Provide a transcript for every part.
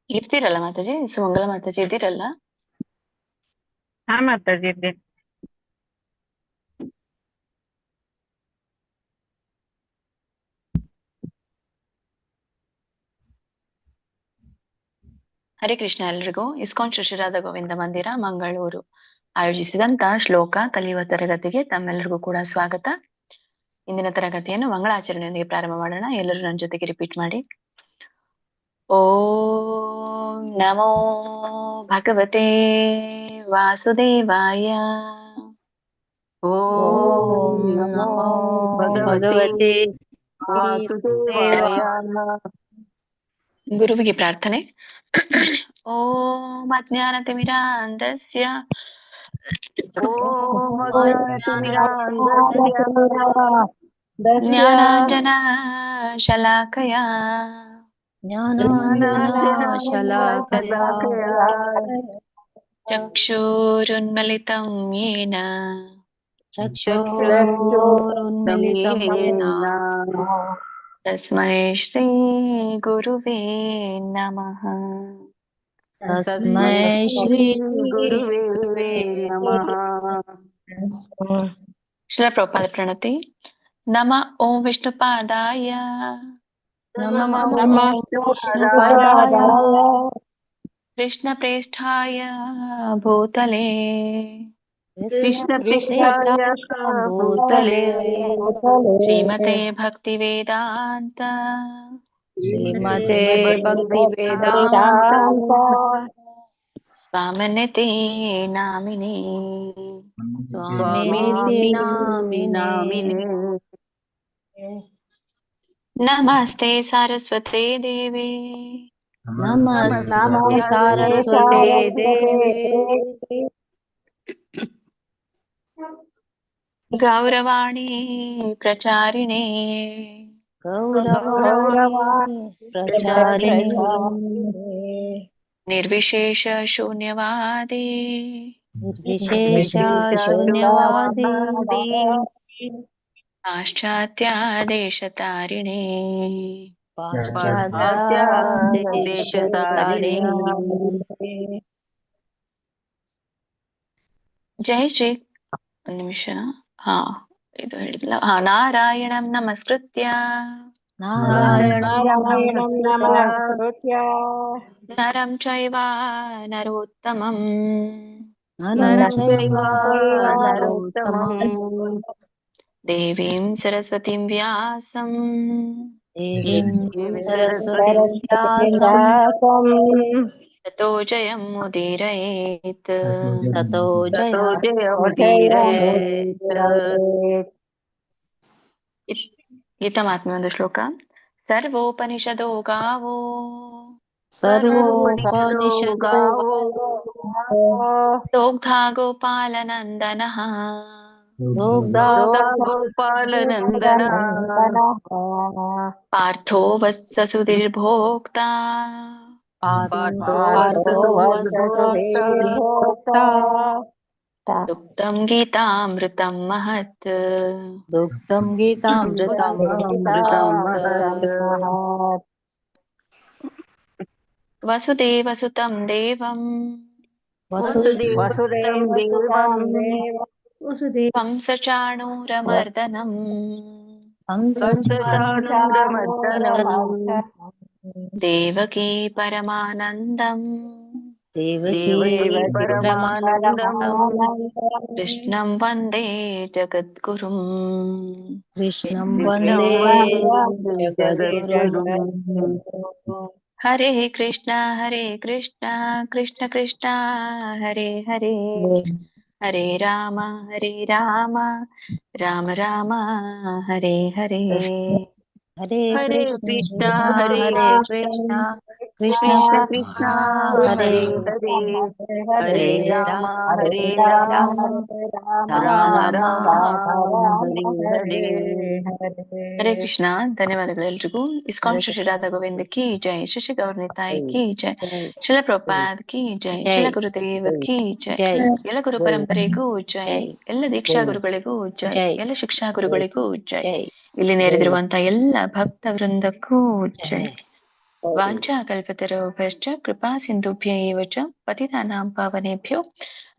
ಇರ್ತೀರಲ್ಲ ಮಾತಾಜಿ, ಸುಮಂಗಲ ಮಾತಾಜಿ ಇದ್ದೀರಲ್ಲ? ಹಾ ಮಾತಾಜಿ ಇದ್ದೀನಿ. ಹರೇ ಕೃಷ್ಣ ಎಲ್ರಿಗೂ. ಇಸ್ಕಾನ್ ಶ್ರೀ ರಾಧಾ ಗೋವಿಂದ ಮಂದಿರ ಮಂಗಳೂರು ಆಯೋಜಿಸಿದಂತ ಶ್ಲೋಕ ಕಲಿಯುವ ತರಗತಿಗೆ ತಮ್ಮೆಲ್ಲರಿಗೂ ಕೂಡ ಸ್ವಾಗತ. ಇಂದಿನ ತರಗತಿಯನ್ನು ಮಂಗಳಾಚರಣೆಯೊಂದಿಗೆ ಪ್ರಾರಂಭ ಮಾಡೋಣ. ಎಲ್ಲರೂ ನನ್ನ ಜೊತೆಗೆ ರಿಪೀಟ್ ಮಾಡಿ. ಓಂ ನಮೋ ಭಗವತೆ ವಾಸುದೇವಾಯ. ಓಂ ನಮೋ ಭಗವತೆ ವಾಸುದೇವಾಯ. ಗುರುವಿಗೆ ಪ್ರಾರ್ಥನೆ. ಓಂ ಅಜ್ಞಾನತಿಮಿರಾಂಧಸ್ಯ ಓಂ ಅಜ್ಞಾನತಿಮಿರಾಂಧಸ್ಯ ಜ್ಞಾನಾಂಜನ ಶಲಾಕಯ ಜ್ಞಾನಾಂಜನಶಲಾಕಯ ಚಕ್ಷುರುನ್ಮಿಲಿತಂ ಯೇನ ಚಕ್ಷುರುನ್ಮಿಲಿತಂ ಯೇನ ತಸ್ಮೈ ಶ್ರೀ ಗುರುವೇ ನಮಃ. ತಸ್ಮೈ ಶ್ರೀ ಗುರುವೇ ನಮಃ. ಶ್ರೀಲ ಪ್ರಭುಪಾದ ಪ್ರಣತಿ. ನಮ ಓಂ ವಿಷ್ಣುಪಾದಾಯ ನಮಃ ವಿಷ್ಣುಪಾದಾಯ ಕೃಷ್ಣ ಪ್ರೇಷ್ಠಾಯ ಭೂತಲೆ ಕೃಷ್ಣ ಪೃಷ್ಠಾಯ ಭೂತಲೆ ಶ್ರೀಮತೆ ಭಕ್ತಿ ವೇದಾಂತ ಶ್ರೀಮತೆ ಭಕ್ತಿ ವೇದಾಂತ ಸ್ವಾಮಿನಿತಿ ನಾಮಿನಿ ಸ್ವಾಮಿನಿತಿ ನಾಮಿನೇ. ನಮಸ್ತೆ ಸಾರಸ್ವತೆ ದೇವಿ ನಮಸ್ತೆ ಸಾರಸ್ವತೆ ದೇವಿ ಗೌರವಾಣಿ ಪ್ರಚಾರಿಣೆ ಗೌರವಾಣಿ ಪ್ರಚಾರಿಣಿ ನಿರ್ವಿಶೇಷ ಶೂನ್ಯವಾದಿ ನಿರ್ವಿಶೇಷ ಶೂನ್ಯವಾದಿ ಪಾಶ್ಚಾತ್ಯ ದೇಶತಾರಿಣೆ ಪಾಶ್ಚಾತ್ಯ ದೇಶತಾರಿಣಿ. ಜೈ ಶ್ರೀ. ಒಂದು ನಿಮಿಷ. ಇದು ಹೇಳಿದ್ಲ. ನಾರಾಯಣಂ ನಮಸ್ಕೃತ್ಯ ನಾರಾಯಣಂ ನಮಸ್ಕೃತ್ಯ ನರಂ ಚೈವ ನರೋತ್ತಮಂ ನರಂ ಚೈವ ನರೋತ್ತಮಂ ದೇವೀಂ ಸರಸ್ವತಿಂ ವ್ಯಾಸಂ ದೇವೀಂ ಸರಸ್ವತೀಂ ವ್ಯಾಸಂ ತತೋ ಜಯಂ ಮುದೀರಯೇತ್. ತತೋ ಗೀತಮಾತ್ಮೆ ಒಂದು ಶ್ಲೋಕ. ಸರ್ವೋಪನಿಷದೋ ಗಾವೋ ಸರ್ವೋಪನಿಷದೋ ಗಾವೋ ದೋಗ್ಧಾ ಗೋಪಾಲನಂದನಃ ದೋಗ್ಧಾ ಗೋಪಾಲನಂದನ ಪಾರ್ಥೋ ವತ್ಸಸುಧೀರ್ಭೋಕ್ತಾ ಪಾರ್ಥೋ ವತ್ಸಸುಧೀರ್ಭೋಕ್ತಾ ದುಗ್ಧಂ ಗೀತಾಮೃತಂ ಮಹತ್. ದುಗ್ಧಂ ಗೀತಾಮೃತಂ ಮಹತ್. ವಸುದೇವಸುತಂ ದೇವಂ ವಸುದೇವಸುತಂ ದೇವಂ ಕಂಸಚಾಣೂರಮರ್ದನಂ ಕಂಸಚಾಣೂರಮರ್ದನಂ ದೇವಕೀ ಪರಮಾನಂದಂ ದೇವಕೀ ಪರಮಾನಂದಂ ಕೃಷ್ಣಂ ವಂದೇ ಜಗದ್ಗುರುಂ. ಕೃಷ್ಣಂ ವಂದೇ ಜಗದ್ಗುರುಂ. ಹರೇ ಕೃಷ್ಣ ಕೃಷ್ಣ ಕೃಷ್ಣ ಹರೇ ಹರೇ ಹರೇ ರಾಮ ರಾಮ ರಾಮ ಹರೇ ಹರೇ. ಹರೇ ಕೃಷ್ಣ ಕೃಷ್ಣ ಕೃಷ್ಣ ಹರೇ ಹರೇ ಹರೇ ರಾಮ ರಾಮ ರಾಮ ಹರೇ ಹರೇ. ಹರೇ ಕೃಷ್ಣ. ಧನ್ಯವಾದಗಳು ಎಲ್ರಿಗೂ. ಇಸ್ಕಾನ್ ಶ್ರೀ ರಾಧಾ ಗೋವಿಂದ ಕಿ ಜೈ, ಶಶಿ ಗೌರ್ನಿತಾಯಿ ಕಿ ಜೈ, ಶಿಲ ಪ್ರಭುಪಾದ್ ಕಿ ಜೈ, ಶಿಲ ಗುರುದೇವ್ ಕಿ ಜೈ, ಎಲ್ಲ ಗುರು ಪರಂಪರೆಗೂ ಜೈ, ಎಲ್ಲ ದೀಕ್ಷಾ ಗುರುಗಳಿಗೂ ಜೈ, ಎಲ್ಲ ಶಿಕ್ಷಾ ಗುರುಗಳಿಗೂ ಜೈ, ಇಲ್ಲಿ ನೆರೆದಿರುವಂತಹ ಎಲ್ಲ ಭಕ್ತ ವೃಂದಕ್ಕೂ ಜೈ. ವಾಂಛಾಕಲ್ಪತರುಭ್ಯಶ್ಚ ಕೃಪಾ ಸಿಂಧುಭ್ಯ ಏವ ಚ ಪತಿತಾನಾಂ ಪಾವನೇಭ್ಯೋ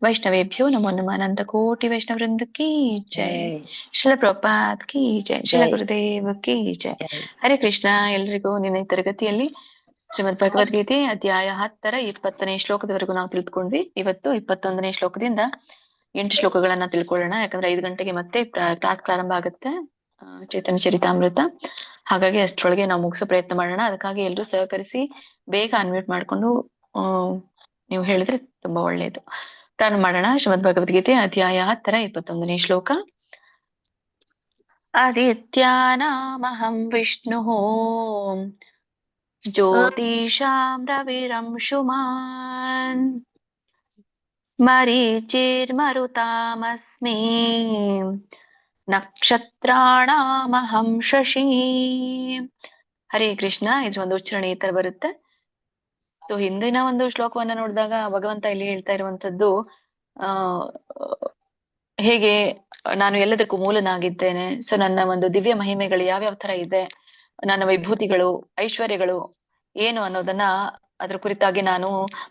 ವೈಷ್ಣವೇಭ್ಯೋ ನಮೋ ನಮಃ ಅನಂತ ಕೋಟಿ ವೈಷ್ಣವ ವೃಂದ ಕಿ ಜೈ. ಶ್ರೀಲ ಪ್ರಭುಪಾದ್ ಕಿ ಜೈ. ಶ್ರೀಲ ಗುರುದೇವ ಕಿ ಜೈ. ಹರೇ ಕೃಷ್ಣ. ಎಲ್ರಿಗೂ ನಿನ್ನೆ ತರಗತಿಯಲ್ಲಿ ಶ್ರೀಮದ್ ಭಗವದ್ಗೀತೆ ಅಧ್ಯಾಯ 10ರ 20ನೇ ಶ್ಲೋಕದವರೆಗೂ ನಾವು ತಿಳ್ಕೊಂಡ್ವಿ. ಇವತ್ತು 21ನೇ ಶ್ಲೋಕದಿಂದ 8 ಶ್ಲೋಕಗಳನ್ನ ತಿಳ್ಕೊಳ್ಳೋಣ. ಯಾಕಂದ್ರೆ 5 ಗಂಟೆಗೆ ಮತ್ತೆ ಕ್ಲಾಸ್ ಪ್ರಾರಂಭ ಆಗುತ್ತೆ, ಚೈತನ್ಯ ಚರಿತಾಮೃತ. ಹಾಗಾಗಿ ಅಷ್ಟ್ರೊಳಗೆ ನಾವು ಮುಗಿಸೋ ಪ್ರಯತ್ನ ಮಾಡೋಣ. ಅದಕ್ಕಾಗಿ ಎಲ್ರೂ ಸಹಕರಿಸಿ ಬೇಗ ಅನ್ಮ್ಯೂಟ್ ಮಾಡ್ಕೊಂಡು ನೀವು ಹೇಳಿದ್ರೆ ತುಂಬಾ ಒಳ್ಳೆಯದು. ಪ್ರಾರಂಭ ಮಾಡೋಣ. ಶ್ರೀಮದ್ ಭಗವದ್ಗೀತೆ ಅಧ್ಯಾಯ 10ರ 21ನೇ ಶ್ಲೋಕ. ಆದಿತ್ಯಾನಾಮಹಂ ವಿಷ್ಣುಃ ಜ್ಯೋತಿಷಾಂ ರವಿರಂಶುಮಾನ್ ಮರೀಚಿರ್ಮರುತಾಮಸ್ಮಿ ನಕ್ಷತ್ರಾಣಾಮಹಂ ಶಶಿ. ಹರೇ ಕೃಷ್ಣ. ಇದ್ರ ಒಂದು ಉಚ್ಚಾರಣೆ ಈ ತರ ಬರುತ್ತೆ. ಸೊ ಹಿಂದಿನ ಒಂದು ಶ್ಲೋಕವನ್ನ ನೋಡಿದಾಗ ಭಗವಂತ ಇಲ್ಲಿ ಹೇಳ್ತಾ ಇರುವಂತದ್ದು ಹೇಗೆ ನಾನು ಎಲ್ಲದಕ್ಕೂ ಮೂಲನಾಗಿದ್ದೇನೆ. ಸೊ ನನ್ನ ಒಂದು ದಿವ್ಯ ಮಹಿಮೆಗಳು ಯಾವ್ಯಾವ ತರ ಇದೆ, ನನ್ನ ವಿಭೂತಿಗಳು ಐಶ್ವರ್ಯಗಳು ಏನು ಅನ್ನೋದನ್ನ ಅದ್ರ ಕುರಿತಾಗಿ ನಾನು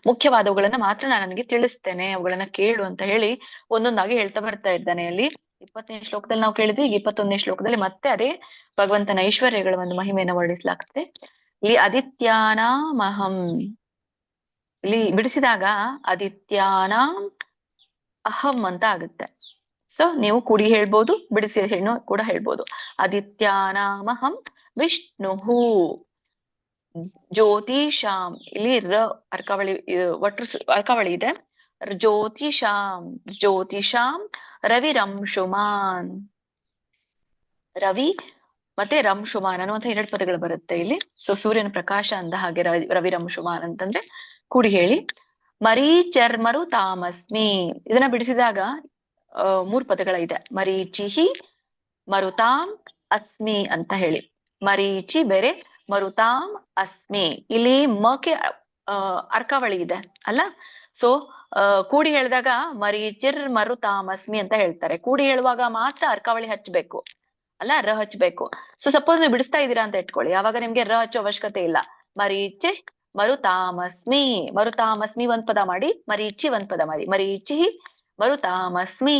ಮುಖ್ಯವಾದವುಗಳನ್ನ ಮಾತ್ರ ನಾನು ನನಗೆ ತಿಳಿಸ್ತೇನೆ, ಅವುಗಳನ್ನ ಕೇಳು ಅಂತ ಹೇಳಿ ಒಂದೊಂದಾಗಿ ಹೇಳ್ತಾ ಬರ್ತಾ ಇದ್ದಾನೆ. ಅಲ್ಲಿ 20ನೇ ಶ್ಲೋಕದಲ್ಲಿ ನಾವು ಕೇಳಿದ್ವಿ. ಈಗ 21ನೇ ಶ್ಲೋಕದಲ್ಲಿ ಮತ್ತೆ ಅದೇ ಭಗವಂತನ ಐಶ್ವರ್ಯಗಳ ಒಂದು ಮಹಿಮೆಯನ್ನು ವರ್ಣಿಸಲಾಗ್ತದೆ. ಇಲ್ಲಿ ಆದಿತ್ಯಾನಾಮಹಂ, ಇಲ್ಲಿ ಬಿಡಿಸಿದಾಗ ಆದಿತ್ಯಾನಾಂ ಅಹಂ ಅಂತ ಆಗುತ್ತೆ. ಸೊ ನೀವು ಕೂಡಿ ಹೇಳ್ಬೋದು, ಬಿಡಿಸಿ ಹೆಣ್ಣು ಕೂಡ ಹೇಳ್ಬೋದು. ಆದಿತ್ಯಾನಾಮಹಂ ವಿಷ್ಣುಹು ಜ್ಯೋತಿಷಾಂ, ಇಲ್ಲಿ ರ ಅರ್ಕಾವಳಿ ಒಟ್ಟು ಅರ್ಕಾವಳಿ ಇದೆ. ಜ್ಯೋತಿಷಾಂ ರವಿರಂಶುಮಾನ್, ರವಿ ಮತ್ತೆ ರಂಶುಮಾನ್ ಅನ್ನುವಂಥ 2 ಪದಗಳು ಬರುತ್ತೆ ಇಲ್ಲಿ. ಸೊ ಸೂರ್ಯನ ಪ್ರಕಾಶ ಅಂದ ಹಾಗೆ ರವಿರಂಶುಮಾನ್ ಅಂತಂದ್ರೆ ಕೂಡಿ ಹೇಳಿ. ಮರೀಚರ್ಮರು ತಾಮಸ್ಮಿ, ಇದನ್ನ ಬಿಡಿಸಿದಾಗ 3 ಪದಗಳ ಇದೆ. ಮರೀಚಿಹಿ ಮರುತಾಂ ಅಸ್ಮಿ ಅಂತ ಹೇಳಿ. ಮರೀಚಿ ಬೇರೆ, ಮರುತಾಂ ಅಸ್ಮಿ. ಇಲ್ಲಿ ಮಕ್ಕೆ ಅರ್ಕಾವಳಿ ಇದೆ ಅಲ್ಲ. ಸೊ ಕೂಡಿ ಹೇಳಿದಾಗ ಮರೀಚಿರ್ ಮರುತಾಮಸ್ಮಿ ಅಂತ ಹೇಳ್ತಾರೆ. ಕೂಡಿ ಹೇಳುವಾಗ ಮಾತ್ರ ಅರ್ಕಾವಳಿ ಹಚ್ಬೇಕು ಅಲ್ಲ, ರ ಹಚ್ಬೇಕು. ಸೊ ಸಪೋಸ್ ನೀವು ಬಿಡಿಸ್ತಾ ಇದ್ದೀರಾ ಅಂತ ಇಟ್ಕೊಳ್ಳಿ, ಆವಾಗ ನಿಮ್ಗೆ ರ ಹಚ್ಚೋ ಅವಶ್ಯಕತೆ ಇಲ್ಲ. ಮರೀಚಿ ಮರುತಾಮಸ್ಮಿ, ಮರುತಾಮಸ್ಮಿ ಒಂದ್ ಪದ ಮಾಡಿ, ಮರೀಚಿ ಒಂದ್ ಪದ ಮಾಡಿ. ಮರೀಚಿ ಮರುತಾಮಸ್ಮಿ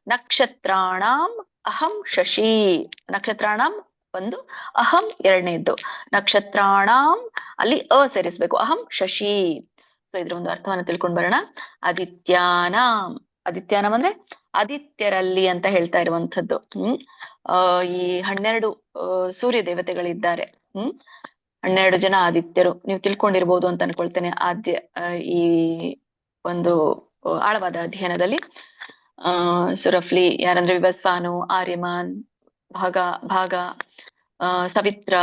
ನಕ್ಷತ್ರಾಣಾಂ ಅಹಂ ಶಶಿ. ನಕ್ಷತ್ರಾಣಾಂ ಒಂದು, ಅಹಂ 2ನೇದ್ದು. ನಕ್ಷತ್ರಾಣಾಂ ಅಲ್ಲಿ ಸೇರಿಸ್ಬೇಕು, ಅಹಂ ಶಶಿ. ಸೊ ಇದ್ರ ಒಂದು ಅರ್ಥವನ್ನ ತಿಳ್ಕೊಂಡ್ ಬರೋಣ. ಆದಿತ್ಯಾನಾಂ, ಆದಿತ್ಯಾನಾಂ ಅಂದ್ರೆ ಆದಿತ್ಯರಲ್ಲಿ ಅಂತ ಹೇಳ್ತಾ ಇರುವಂತದ್ದು. ಈ 12 ಸೂರ್ಯ ದೇವತೆಗಳಿದ್ದಾರೆ. 12 ಜನ ಆದಿತ್ಯರು ನೀವು ತಿಳ್ಕೊಂಡಿರ್ಬೋದು ಅಂತ ಅನ್ಕೊಳ್ತೇನೆ ಈ ಒಂದು ಆಳವಾದ ಅಧ್ಯಯನದಲ್ಲಿ. ಸೊ ರಫ್ಲಿ ಯಾರಂದ್ರೆ ವಿವಸ್ವಾನು, ಆರ್ಯಮಾನ್, ಭಾಗ, ಸವಿತ್ರ,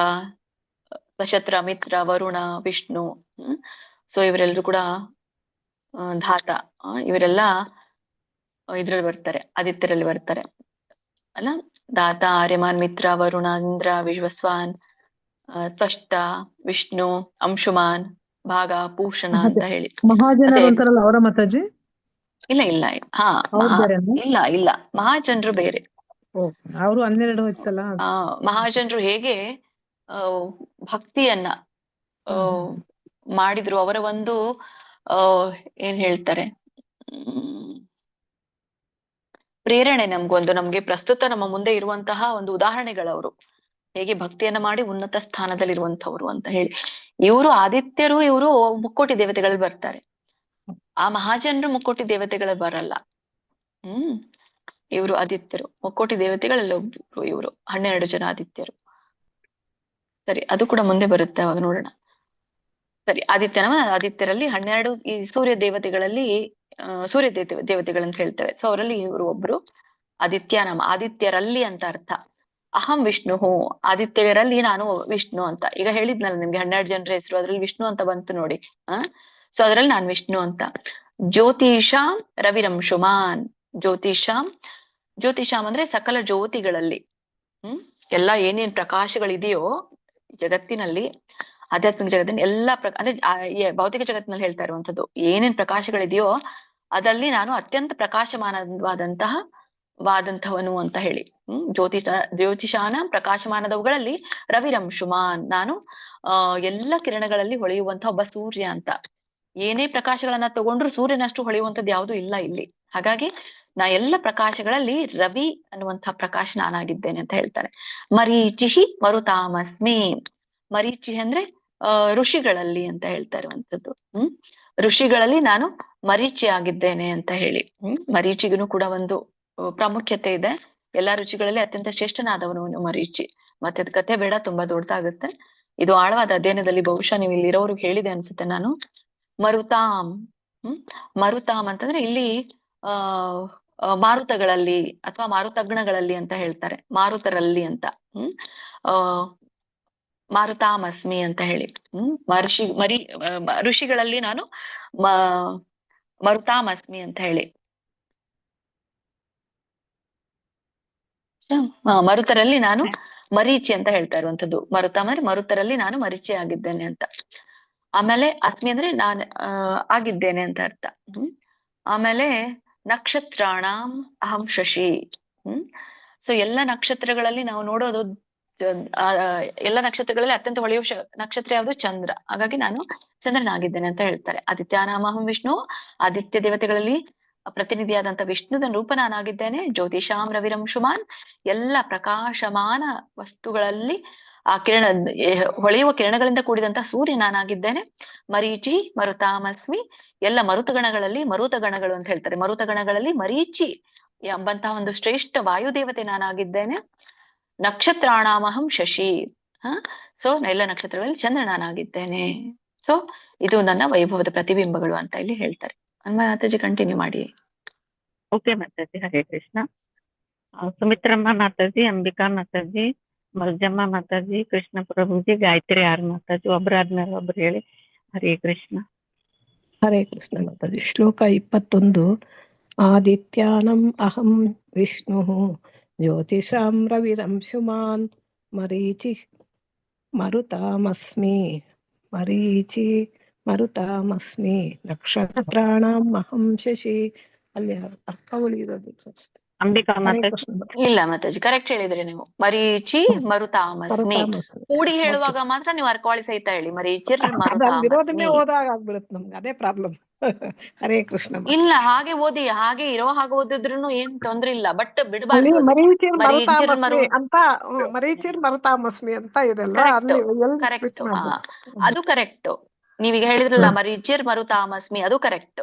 ನಕ್ಷತ್ರ, ಮಿತ್ರ, ವರುಣ, ವಿಷ್ಣು. ಸೊ ಇವರೆಲ್ಲರೂ ಕೂಡ ಧಾತ, ಇವರೆಲ್ಲ ಇದ್ರಲ್ಲಿ ಬರ್ತಾರೆ, ಆದಿತ್ಯರಲ್ಲಿ ಬರ್ತಾರೆ ಅಲ್ಲ. ದಾತ, ಆರ್ಯಮಾನ್, ಮಿತ್ರ, ವರುಣ, ಇಂದ್ರ, ವಿಶ್ವಸ್ವಾನ್, ತ್ವಷ್ಟ, ವಿಷ್ಣು, ಅಂಶುಮಾನ್, ಭಾಗ, ಭೂಷಣ ಅಂತ ಹೇಳಿ. ಮಹಾಜನರು ಅಂತಾರಲ್ಲ ಅವರ ಮಾತಾಜಿ? ಇಲ್ಲ ಇಲ್ಲ ಇಲ್ಲ ಮಹಾಜನರು ಬೇರೆ. ಅವರು 12 ಇತ್ತಲ್ಲ. ಮಹಾಜನರು ಹೇಗೆ ಭಕ್ತಿಯನ್ನ ಮಾಡಿದ್ರು, ಅವರ ಒಂದು ಏನ್ ಹೇಳ್ತಾರೆ ಪ್ರೇರಣೆ ನಮ್ಗೆ ಪ್ರಸ್ತುತ ನಮ್ಮ ಮುಂದೆ ಇರುವಂತಹ ಒಂದು ಉದಾಹರಣೆಗಳವರು ಹೇಗೆ ಭಕ್ತಿಯನ್ನ ಮಾಡಿ ಉನ್ನತ ಸ್ಥಾನದಲ್ಲಿರುವಂತವ್ರು ಅಂತ ಹೇಳಿ. ಇವರು ಆದಿತ್ಯರು, ಇವರು ಮುಕ್ಕೋಟಿ ದೇವತೆಗಳಲ್ಲಿ ಬರ್ತಾರೆ. ಆ ಮಹಾಜನರು ಮುಕ್ಕೋಟಿ ದೇವತೆಗಳು ಬರಲ್ಲ. ಇವರು ಆದಿತ್ಯರು, ಮುಕ್ಕೋಟಿ ದೇವತೆಗಳಲ್ಲಿ ಒಬ್ರು ಇವರು. 12 ಜನ ಆದಿತ್ಯರು. ಸರಿ, ಅದು ಕೂಡ ಮುಂದೆ ಬರುತ್ತೆ, ಅವಾಗ ನೋಡೋಣ. ಸರಿ, ಆದಿತ್ಯರಲ್ಲಿ 12 ಈ ಸೂರ್ಯ ದೇವತೆಗಳಲ್ಲಿ ಸೂರ್ಯ ದೇವತೆಗಳಂತ ಹೇಳ್ತೇವೆ. ಸೊ ಅವರಲ್ಲಿ ಇವರು ಒಬ್ರು. ಆದಿತ್ಯನಾಮ, ಆದಿತ್ಯರಲ್ಲಿ ಅಂತ ಅರ್ಥ. ಅಹಂ ವಿಷ್ಣು, ಆದಿತ್ಯರಲ್ಲಿ ನಾನು ವಿಷ್ಣು ಅಂತ. ಈಗ ಹೇಳಿದ್ನಲ್ಲ ನಿಮ್ಗೆ 12 ಜನರ ಹೆಸರು, ಅದ್ರಲ್ಲಿ ವಿಷ್ಣು ಅಂತ ಬಂತು ನೋಡಿ. ಸೊ ಅದ್ರಲ್ಲಿ ನಾನು ವಿಷ್ಣು ಅಂತ. ಜ್ಯೋತಿಷಾಂ ರವಿರಂಶುಮಾನ್, ಜ್ಯೋತಿಷಾಂ ಅಂದ್ರೆ ಸಕಲ ಜ್ಯೋತಿಗಳಲ್ಲಿ, ಎಲ್ಲಾ ಏನೇನ್ ಪ್ರಕಾಶಗಳಿದೆಯೋ ಜಗತ್ತಿನಲ್ಲಿ, ಆಧ್ಯಾತ್ಮಿಕ ಜಗತ್ತಿನ ಎಲ್ಲಾ ಅಂದ್ರೆ ಭೌತಿಕ ಜಗತ್ತಿನಲ್ಲಿ ಹೇಳ್ತಾ ಇರುವಂತದ್ದು ಏನೇನ್ ಪ್ರಕಾಶಗಳಿದೆಯೋ ಅದರಲ್ಲಿ ನಾನು ಅತ್ಯಂತ ಪ್ರಕಾಶಮಾನವಾದಂತಹ ವಾದಂಥವನು ಅಂತ ಹೇಳಿ. ಜ್ಯೋತಿಷಾನ ಪ್ರಕಾಶಮಾನದವುಗಳಲ್ಲಿ ರವಿರಂಶುಮಾನ್, ನಾನು ಎಲ್ಲ ಕಿರಣಗಳಲ್ಲಿ ಹೊಳೆಯುವಂತಹ ಒಬ್ಬ ಸೂರ್ಯ ಅಂತ. ಏನೇ ಪ್ರಕಾಶಗಳನ್ನ ತಗೊಂಡ್ರು ಸೂರ್ಯನಷ್ಟು ಹೊಳೆಯುವಂಥದ್ದು ಯಾವುದು ಇಲ್ಲ ಇಲ್ಲಿ. ಹಾಗಾಗಿ ನಾ ಎಲ್ಲ ಪ್ರಕಾಶಗಳಲ್ಲಿ ರವಿ ಅನ್ನುವಂತಹ ಪ್ರಕಾಶ ನಾನಾಗಿದ್ದೇನೆ ಅಂತ ಹೇಳ್ತಾರೆ. ಮರೀಚಿಹಿ ಮರುತಾಮಸ್ಮಿ. ಮರೀಚಿ ಅಂದ್ರೆ ಋಷಿಗಳಲ್ಲಿ ಅಂತ ಹೇಳ್ತಾ ಇರುವಂತದ್ದು. ಋಷಿಗಳಲ್ಲಿ ನಾನು ಮರೀಚಿ ಆಗಿದ್ದೇನೆ ಅಂತ ಹೇಳಿ. ಮರೀಚಿಗೂ ಕೂಡ ಒಂದು ಪ್ರಾಮುಖ್ಯತೆ ಇದೆ. ಎಲ್ಲಾ ರುಚಿಗಳಲ್ಲಿ ಅತ್ಯಂತ ಶ್ರೇಷ್ಠನಾದವನು ಮರೀಚಿ. ಮತ್ತೆ ಅದ್ ಕಥೆ ಬೇಡ, ತುಂಬಾ ದೊಡ್ಡದಾಗುತ್ತೆ. ಇದು ಆಳವಾದ ಅಧ್ಯಯನದಲ್ಲಿ ಬಹುಶಃ ನೀವು ಇಲ್ಲಿರೋರು ಹೇಳಿದೆ ಅನ್ಸುತ್ತೆ ನಾನು. ಮರುತಾಮ್. ಮರುತಾಮ್ ಅಂತಂದ್ರೆ ಇಲ್ಲಿ ಮಾರುತಗಳಲ್ಲಿ ಅಥವಾ ಮಾರುತಗ್ನಗಳಲ್ಲಿ ಅಂತ ಹೇಳ್ತಾರೆ, ಮಾರುತರಲ್ಲಿ ಅಂತ. ಮಾರುತಾಮಸ್ಮಿ ಅಂತ ಹೇಳಿ. ಋಷಿಗಳಲ್ಲಿ ನಾನು ಮರುತಾಮಸ್ಮಿ ಅಂತ ಹೇಳಿ. ಮರುತರಲ್ಲಿ ನಾನು ಮರೀಚಿ ಅಂತ ಹೇಳ್ತಾ ಇರುವಂತದ್ದು. ಮರುತಾಮ್ ಅಂದ್ರೆ ಮರುತರಲ್ಲಿ ನಾನು ಮರೀಚಿ ಆಗಿದ್ದೇನೆ ಅಂತ. ಆಮೇಲೆ ಅಸ್ಮಿ ಅಂದ್ರೆ ನಾನು ಆಗಿದ್ದೇನೆ ಅಂತ ಅರ್ಥ. ಆಮೇಲೆ ನಕ್ಷತ್ರಾಣಾಂ ಅಹಂ ಶಶಿ. ಸೊ ಎಲ್ಲ ನಕ್ಷತ್ರಗಳಲ್ಲಿ ನಾವು ನೋಡೋದು, ಎಲ್ಲ ನಕ್ಷತ್ರಗಳಲ್ಲಿ ಅತ್ಯಂತ ಹೊಳೆಯುವ ನಕ್ಷತ್ರ ಯಾವುದು? ಚಂದ್ರ. ಹಾಗಾಗಿ ನಾನು ಚಂದ್ರನಾಗಿದ್ದೇನೆ ಅಂತ ಹೇಳ್ತಾರೆ. ಆದಿತ್ಯಾನಾಮಹಂ ವಿಷ್ಣು. ಆದಿತ್ಯ ದೇವತೆಗಳಲ್ಲಿ ಪ್ರತಿನಿಧಿಯಾದಂತ ವಿಷ್ಣುದ ರೂಪ ನಾನಾಗಿದ್ದೇನೆ. ಜ್ಯೋತಿಷಾಂ ರವಿರಂಶುಮಾನ್. ಎಲ್ಲ ಪ್ರಕಾಶಮಾನ ವಸ್ತುಗಳಲ್ಲಿ ಆ ಕಿರಣ, ಹೊಳೆಯುವ ಕಿರಣಗಳಿಂದ ಕೂಡಿದಂತಹ ಸೂರ್ಯ ನಾನಾಗಿದ್ದೇನೆ. ಮರೀಚಿ ಮರುತಾಮಸ್ಮಿ. ಎಲ್ಲ ಮರುತಗಣಗಳಲ್ಲಿ, ಮರುತಗಣಗಳು ಅಂತ ಹೇಳ್ತಾರೆ, ಮರುತಗಣಗಳಲ್ಲಿ ಮರೀಚಿ ಎಂಬಂತಹ ಒಂದು ಶ್ರೇಷ್ಠ ವಾಯುದೇವತೆ ನಾನಾಗಿದ್ದೇನೆ. ನಕ್ಷತ್ರಾಣಾಮಹಂ ಶಶಿ. ಸೊ ಎಲ್ಲ ನಕ್ಷತ್ರಗಳಲ್ಲಿ ಚಂದ್ರ ನಾನಾಗಿದ್ದೇನೆ. ಸೊ ಇದು ನನ್ನ ವೈಭವದ ಪ್ರತಿಬಿಂಬಗಳು ಅಂತ ಇಲ್ಲಿ ಹೇಳ್ತಾರೆ. ಹನುಮಾತಾಜಿ ಕಂಟಿನ್ಯೂ ಮಾಡಿ. ಓಕೆ ಮಾತಾಜಿ, ಹರೇ ಕೃಷ್ಣ. ಸುಮಿತ್ರಮ್ಮ ಮಾತಾಜಿ, ಅಂಬಿಕಾ ಮಾತಾಜಿ, ಮರ್ಜಮ್ಮ ಮಾತಾಜಿ, ಕೃಷ್ಣ ಪ್ರಭುಜಿ, ಗಾಯತ್ರಿ ಆರ್ ಮಾತಾಜಿ, ಒಬ್ಬರಾದ್ಮೇಲೆ ಒಬ್ರು ಹೇಳಿ. ಹರೇ ಕೃಷ್ಣ. ಹರೇ ಕೃಷ್ಣ ಮಾತಾಜಿ. ಶ್ಲೋಕ 21. ಆದಿತ್ಯಾನಂ ಅಹಂ ವಿಷ್ಣು ಜ್ಯೋತಿಷಾಂ ರವಿರಂಶುಮಾನ್ ಮರೀಚಿ ಮರುತಾಮಸ್ಮಿ. ಮರೀಚಿ ಮರುತಾಮಸ್ಮಿ. ನಕ್ಷತ್ರಾಣಾಂ ಅಹಂ ಶಶಿ. ಅಲ್ಲಿ ಅರ್ಥ ಉಳಿಯೋದು. ಅಂಬಿಕಾ ಮಾತಾಜಿ. ಇಲ್ಲ ಮಾತಾಜಿ, ಕರೆಕ್ಟ್ ಹೇಳಿದ್ರಿ ನೀವು. ಮರೀಚಿ ಮರುತಾಮಸ್ಮಿ. ಕೂಡಿ ಹೇಳುವಾಗ ಮಾತ್ರ ನೀವು ಅರ್ಕವಾಳಿ ಸಹಿತ ಹೇಳಿ. ಮರೀಚಿರ್ ಮರುತಾಮಸ್ಮಿ. ಓದಾಗ ಆಗ್ಬಿಡುತ್ತೆ ನಮ್ಗೆ, ಅದೇ ಪ್ರಾಬ್ಲಮ್. ಹರೇ ಕೃಷ್ಣ. ಇಲ್ಲ, ಹಾಗೆ ಓದಿ, ಹಾಗೆ ಇರೋ ಹಾಗೆ ಓದಿದ್ರು ಏನ್ ತೊಂದ್ರೆ ಇಲ್ಲ. ಬಟ್ ಬಿಡಬಾರ್ದು. ಮರೀಚಿರ್ ಮರುತಾಮಸ್ಮಿ ಅಂತ ಇದೆಲ್ಲ. ಕರೆಕ್ಟ್, ಅದು ಕರೆಕ್ಟ್. ನೀವೀಗ ಹೇಳಿದ್ರಲ್ಲ ಮರೀಚಿರ್ ಮರುತಾಮಸ್ಮಿ, ಅದು ಕರೆಕ್ಟ್.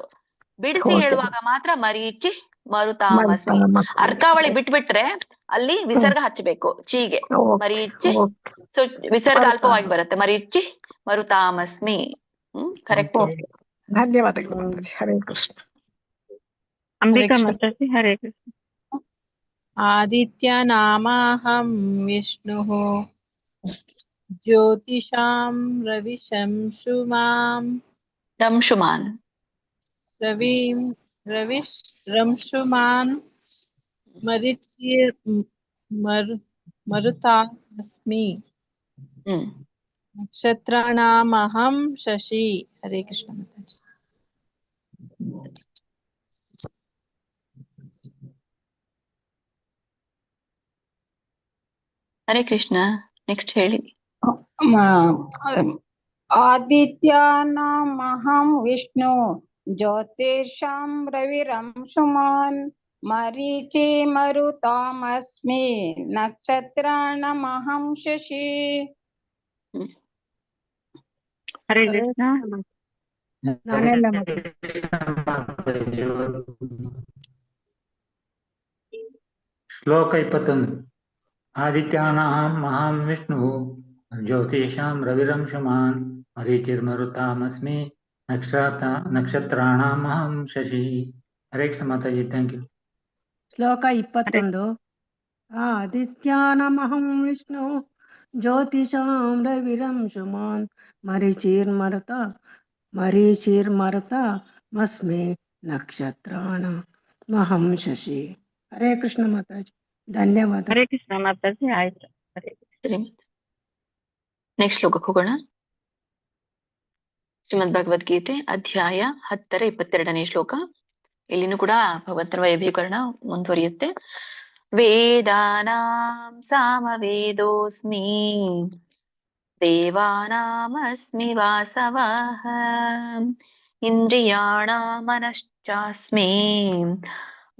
ಬಿಡಿಸಿ ಹೇಳುವಾಗ ಮಾತ್ರ ಮರೀಚಿ ಮರುತಾಮಸ್ಮಿ. ಅರ್ಕಾವಳಿ ಬಿಟ್ಬಿಟ್ರೆ ಅಲ್ಲಿ ವಿಸರ್ಗ ಹಚ್ಚಬೇಕು ಚೀಗೆ. ಮರೀಚಿ. ಸೊ ವಿಸರ್ಗ ಅಲ್ಪವಾಗಿ ಬರುತ್ತೆ. ಮರೀಚಿ ಮರುತಾಮಸ್ಮಿ. ಕರೆಕ್ಟ್. ಧನ್ಯವಾದಗಳು. ಹರೇ ಕೃಷ್ಣ. ಅಂಬಿಕಾ ಮಾತಾಜಿ. ಹರೇ ಕೃಷ್ಣ. ಆದಿತ್ಯನಾಮಹಂ ವಿಷ್ಣುಃ ಜ್ಯೋತಿಷಾಂ ರವಿಶಂಶುಮಾಂ ರವಿರಂಶುಮಾನ್ ಮರುತಾಮಸ್ಮಿ. ನಕ್ಷತ್ರಾಣಾಮಹಂ ಶಶಿ. ಹರೇ ಕೃಷ್ಣ ಮಾತಾಜಿ. ಹರೇ ಕೃಷ್ಣ. ನೆಕ್ಸ್ಟ್ ಹೇಳಿ. ಆದಿತ್ಯಾನಾಮಹಂ ವಿಷ್ಣು ಜ್ಯೋತಿಷಾಂ ರವಿರಂಶುಮಾನ್ ಮರೀಚಿ ಮರುತಾಮಸ್ಮಿ. ನಕ್ಷತ್ರಾಣಮಹಂ ಶಶಿ. ಹರೇ ಕೃಷ್ಣ. ಶ್ಲೋಕ 21. ಆದಿತ್ಯಾನಾಂ ಮಹಾಂ ವಿಷ್ಣು ಜ್ಯೋತಿಷಾಂ ರವಿರಂಶುಮಾನ್ ಮರೀಚಿರ್ಮರುತಾಮಸ್ಮಿ. ನಕ್ಷತ್ರಾಣಾಂ ಅಹಂ ಶಶಿ. ಹರೇ ಕೃಷ್ಣ ಮಾತಾಜಿ. Thank you. ಶ್ಲೋಕ 21. ಆದಿತ್ಯಾನಮಹಂ ವಿಷ್ಣು ಜ್ಯೋತಿಷಾಂ ರವಿರಂಶುಮಾನ್ ಮರೀಚಿರ್ಮರುತಾಮಸ್ಮಿ. ನಕ್ಷತ್ರಾಣಾಮಹಂ ಶಶಿ. ಹರೇ ಕೃಷ್ಣ ಮಾತಾಜಿ. ಧನ್ಯವಾದ. ಹರೇ ಕೃಷ್ಣ ಮಾತಾಜಿ. ಆಯ್ತು. ನೆಕ್ಸ್ಟ್ ಶ್ಲೋಕಕ್ಕೆ ಹೋಗೋಣ. ಶ್ರೀಮದ್ ಭಗವದ್ಗೀತೆ ಅಧ್ಯಾಯ 10 22ನೇ ಶ್ಲೋಕ. ಇಲ್ಲಿನೂ ಕೂಡ ಭಗವಂತನ ವೈಭೀಕರಣ ಮುಂದುವರಿಯುತ್ತೆ. ವೇದಾನಾಂ ಸಾಮವೇದೋಸ್ಮಿ ದೇವಾನಾಮಸ್ಮಿ ವಾಸವಃ ಇಂದ್ರಿಯಾಣಾಮನಶ್ಚಾಸ್ಮಿ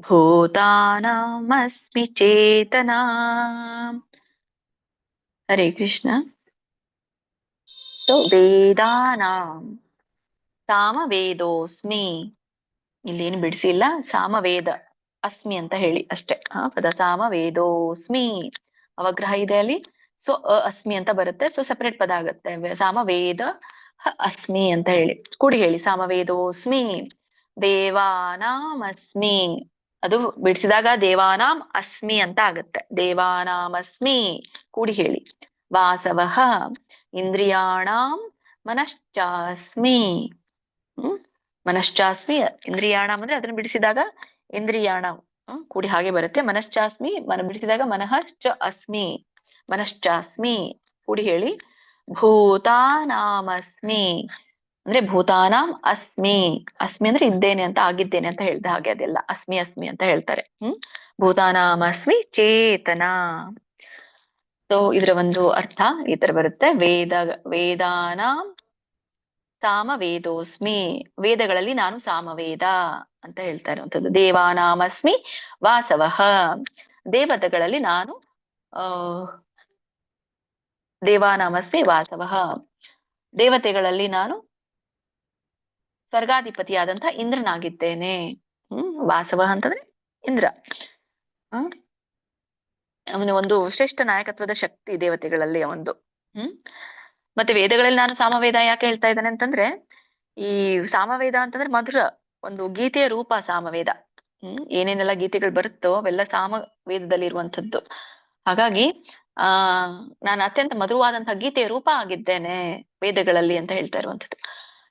ಭೂತಾನಾಮಸ್ಮಿ ಚೇತನಾ. ಹರೇ ಕೃಷ್ಣ. ಸೊ ವೇದಾನಾಂ ಸಾಮವೇದೋಸ್ಮಿ, ಇಲ್ಲೇನು ಬಿಡಿಸಿಲ್ಲ, ಸಾಮವೇದ ಅಸ್ಮಿ ಅಂತ ಹೇಳಿ ಅಷ್ಟೇ. ಪದ ಸಾಮವೇದೋಸ್ಮಿ ಅವಗ್ರಹ ಇದೆ ಅಲ್ಲಿ, ಸೊ ಅಸ್ಮಿ ಅಂತ ಬರುತ್ತೆ, ಸೊ ಸಪರೇಟ್ ಪದ ಆಗುತ್ತೆ. ಸಾಮವೇದ ಅಸ್ಮಿ ಅಂತ ಹೇಳಿ ಕೂಡಿ ಹೇಳಿ. ಸಾಮವೇದೋಸ್ಮಿ ದೇವಾನಾಂ ಅಸ್ಮಿ, ಅದು ಬಿಡಿಸಿದಾಗ ದೇವಾನಾಂ ಅಸ್ಮಿ ಅಂತ ಆಗುತ್ತೆ. ದೇವಾನಾಂ ಅಸ್ಮಿ ಕೂಡಿ ಹೇಳಿ. ವಾಸವಃ ಇಂದ್ರಿಯಾಣಾಂ ಮನಶ್ಚಾಸ್ಮಿ. ಮನಶ್ಚಾಸ್ಮಿ ಇಂದ್ರಿಯಾಣಂ ಅಂದ್ರೆ ಅದನ್ನ ಬಿಡಿಸಿದಾಗ ಇಂದ್ರಿಯಾಣಂ ಕೂಡಿ ಹಾಗೆ ಬರುತ್ತೆ. ಮನಶ್ಚಾಸ್ಮಿ ಬಿಡಿಸಿದಾಗ ಮನಃ ಚ ಅಸ್ಮಿ, ಮನಶ್ಚಾಸ್ಮಿ ಕೂಡಿ ಹೇಳಿ. ಭೂತಾನಾಮಸ್ಮಿ ಅಂದ್ರೆ ಭೂತಾನಾಂ ಅಸ್ಮಿ, ಅಸ್ಮಿ ಅಂದ್ರೆ ಇದ್ದೇನೆ ಅಂತ, ಆಗಿದ್ದೇನೆ ಅಂತ ಹೇಳ್ದೆ ಹಾಗೆ, ಅದೆಲ್ಲ ಅಸ್ಮಿ ಅಸ್ಮಿ ಅಂತ ಹೇಳ್ತಾರೆ. ಭೂತಾನಾಮಸ್ಮಿ ಚೇತನಾ. ಸೊ ಇದರ ಒಂದು ಅರ್ಥ ಈ ತರ ಬರುತ್ತೆ. ವೇದಾನಾಂ ಸಾಮವೇದೋಸ್ಮಿ, ವೇದಗಳಲ್ಲಿ ನಾನು ಸಾಮವೇದ ಅಂತ ಹೇಳ್ತಾ ಇರುವಂತದ್ದು. ದೇವಾನಾಮಸ್ಮಿ ವಾಸವಃ, ದೇವತೆಗಳಲ್ಲಿ ನಾನು ದೇವಾನಾಮಸ್ಮಿ ವಾಸವಃ, ದೇವತೆಗಳಲ್ಲಿ ನಾನು ಸ್ವರ್ಗಾಧಿಪತಿಯಾದಂತಹ ಇಂದ್ರನಾಗಿದ್ದೇನೆ. ವಾಸವಃ ಅಂತಂದ್ರೆ ಇಂದ್ರ. ಅವನ ಒಂದು ಶ್ರೇಷ್ಠ ನಾಯಕತ್ವದ ಶಕ್ತಿ ದೇವತೆಗಳಲ್ಲಿ ಒಂದು. ಮತ್ತೆ ವೇದಗಳಲ್ಲಿ ನಾನು ಸಾಮವೇದ ಯಾಕೆ ಹೇಳ್ತಾ ಇದ್ದಾನೆ ಅಂತಂದ್ರೆ, ಈ ಸಾಮವೇದ ಅಂತಂದ್ರೆ ಮಧುರ ಒಂದು ಗೀತೆಯ ರೂಪ ಸಾಮವೇದ. ಏನೇನೆಲ್ಲ ಗೀತೆಗಳು ಬರುತ್ತೋ ಅವೆಲ್ಲ ಸಾಮವೇದದಲ್ಲಿ ಇರುವಂತದ್ದು. ಹಾಗಾಗಿ ನಾನು ಅತ್ಯಂತ ಮಧುರವಾದಂತಹ ಗೀತೆಯ ರೂಪ ಆಗಿದ್ದೇನೆ ವೇದಗಳಲ್ಲಿ ಅಂತ ಹೇಳ್ತಾ ಇರುವಂತದ್ದು.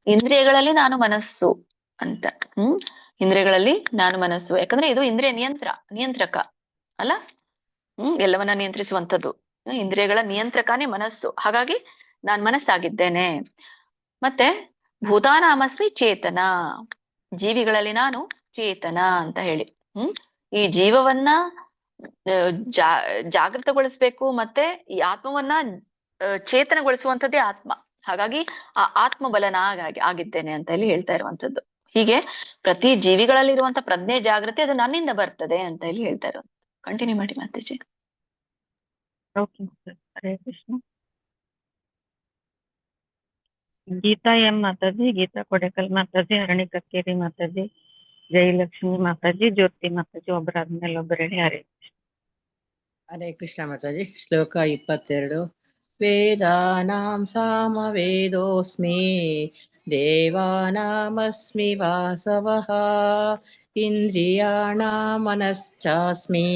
ಇಂದ್ರಿಯಗಳಲ್ಲಿ ನಾನು ಮನಸ್ಸು ಅಂತ. ಇಂದ್ರಿಯಗಳಲ್ಲಿ ನಾನು ಮನಸ್ಸು, ಯಾಕಂದ್ರೆ ಇದು ಇಂದ್ರಿಯ ನಿಯಂತ್ರಕ ಅಲ್ಲ, ಎಲ್ಲವನ್ನ ನಿಯಂತ್ರಿಸುವಂಥದ್ದು. ಇಂದ್ರಿಯಗಳ ನಿಯಂತ್ರಕನೇ ಮನಸ್ಸು, ಹಾಗಾಗಿ ನಾನ್ ಮನಸ್ಸಾಗಿದ್ದೇನೆ. ಮತ್ತೆ ಭೂತಾನಾಮಸ್ಮಿ ಚೇತನ, ಜೀವಿಗಳಲ್ಲಿ ನಾನು ಚೇತನ ಅಂತ ಹೇಳಿ. ಈ ಜೀವವನ್ನ ಜಾಗೃತಗೊಳಿಸ್ಬೇಕು, ಮತ್ತೆ ಈ ಆತ್ಮವನ್ನ ಚೇತನಗೊಳಿಸುವಂಥದ್ದೇ ಆತ್ಮ. ಹಾಗಾಗಿ ಆ ಆತ್ಮಬಲನ ಆಗಿದ್ದೇನೆ ಅಂತ ಹೇಳಿ ಹೇಳ್ತಾ ಇರುವಂತದ್ದು. ಹೀಗೆ ಪ್ರತಿ ಜೀವಿಗಳಲ್ಲಿರುವಂತ ಪ್ರಜ್ಞೆ ಜಾಗೃತಿ ಅದು ನನ್ನಿಂದ ಬರ್ತದೆ ಅಂತ ಹೇಳಿ ಹೇಳ್ತಾ ಇರುವಂತ. ಕಂಟಿನ್ಯೂ ಮಾಡಿ ಮಾತಾಜಿ. ಓಕೆ ಹರೇ ಕೃಷ್ಣ. ಗೀತಾ ಎಂ ಮಾತಾಜಿ, ಗೀತಾ ಕೊಡೆಕಲ್ ಮಾತಾಜಿ, ಹರಣಿ ಕಕ್ಕೇರಿ ಮಾತಾಜಿ, ಜಯಲಕ್ಷ್ಮಿ ಮಾತಾಜಿ, ಜ್ಯೋತಿ ಮಾತಾಜಿ, ಒಬ್ಬರಾದ್ಮೇಲೆ ಒಬ್ಬರು ಹೇಳಿ. ಹರೇ ಕೃಷ್ಣ. ಹರೇ ಕೃಷ್ಣ ಮಾತಾಜಿ. ಶ್ಲೋಕ 22. ವೇದಾನಾಂ ಸಾಮವೇದೋಸ್ಮಿ ದೇವಾನಾಮಸ್ಮಿ ವಾಸವಃ ಇಂದ್ರಿಯಾಣಾಂ ಮನಶ್ಚಾಸ್ಮಿ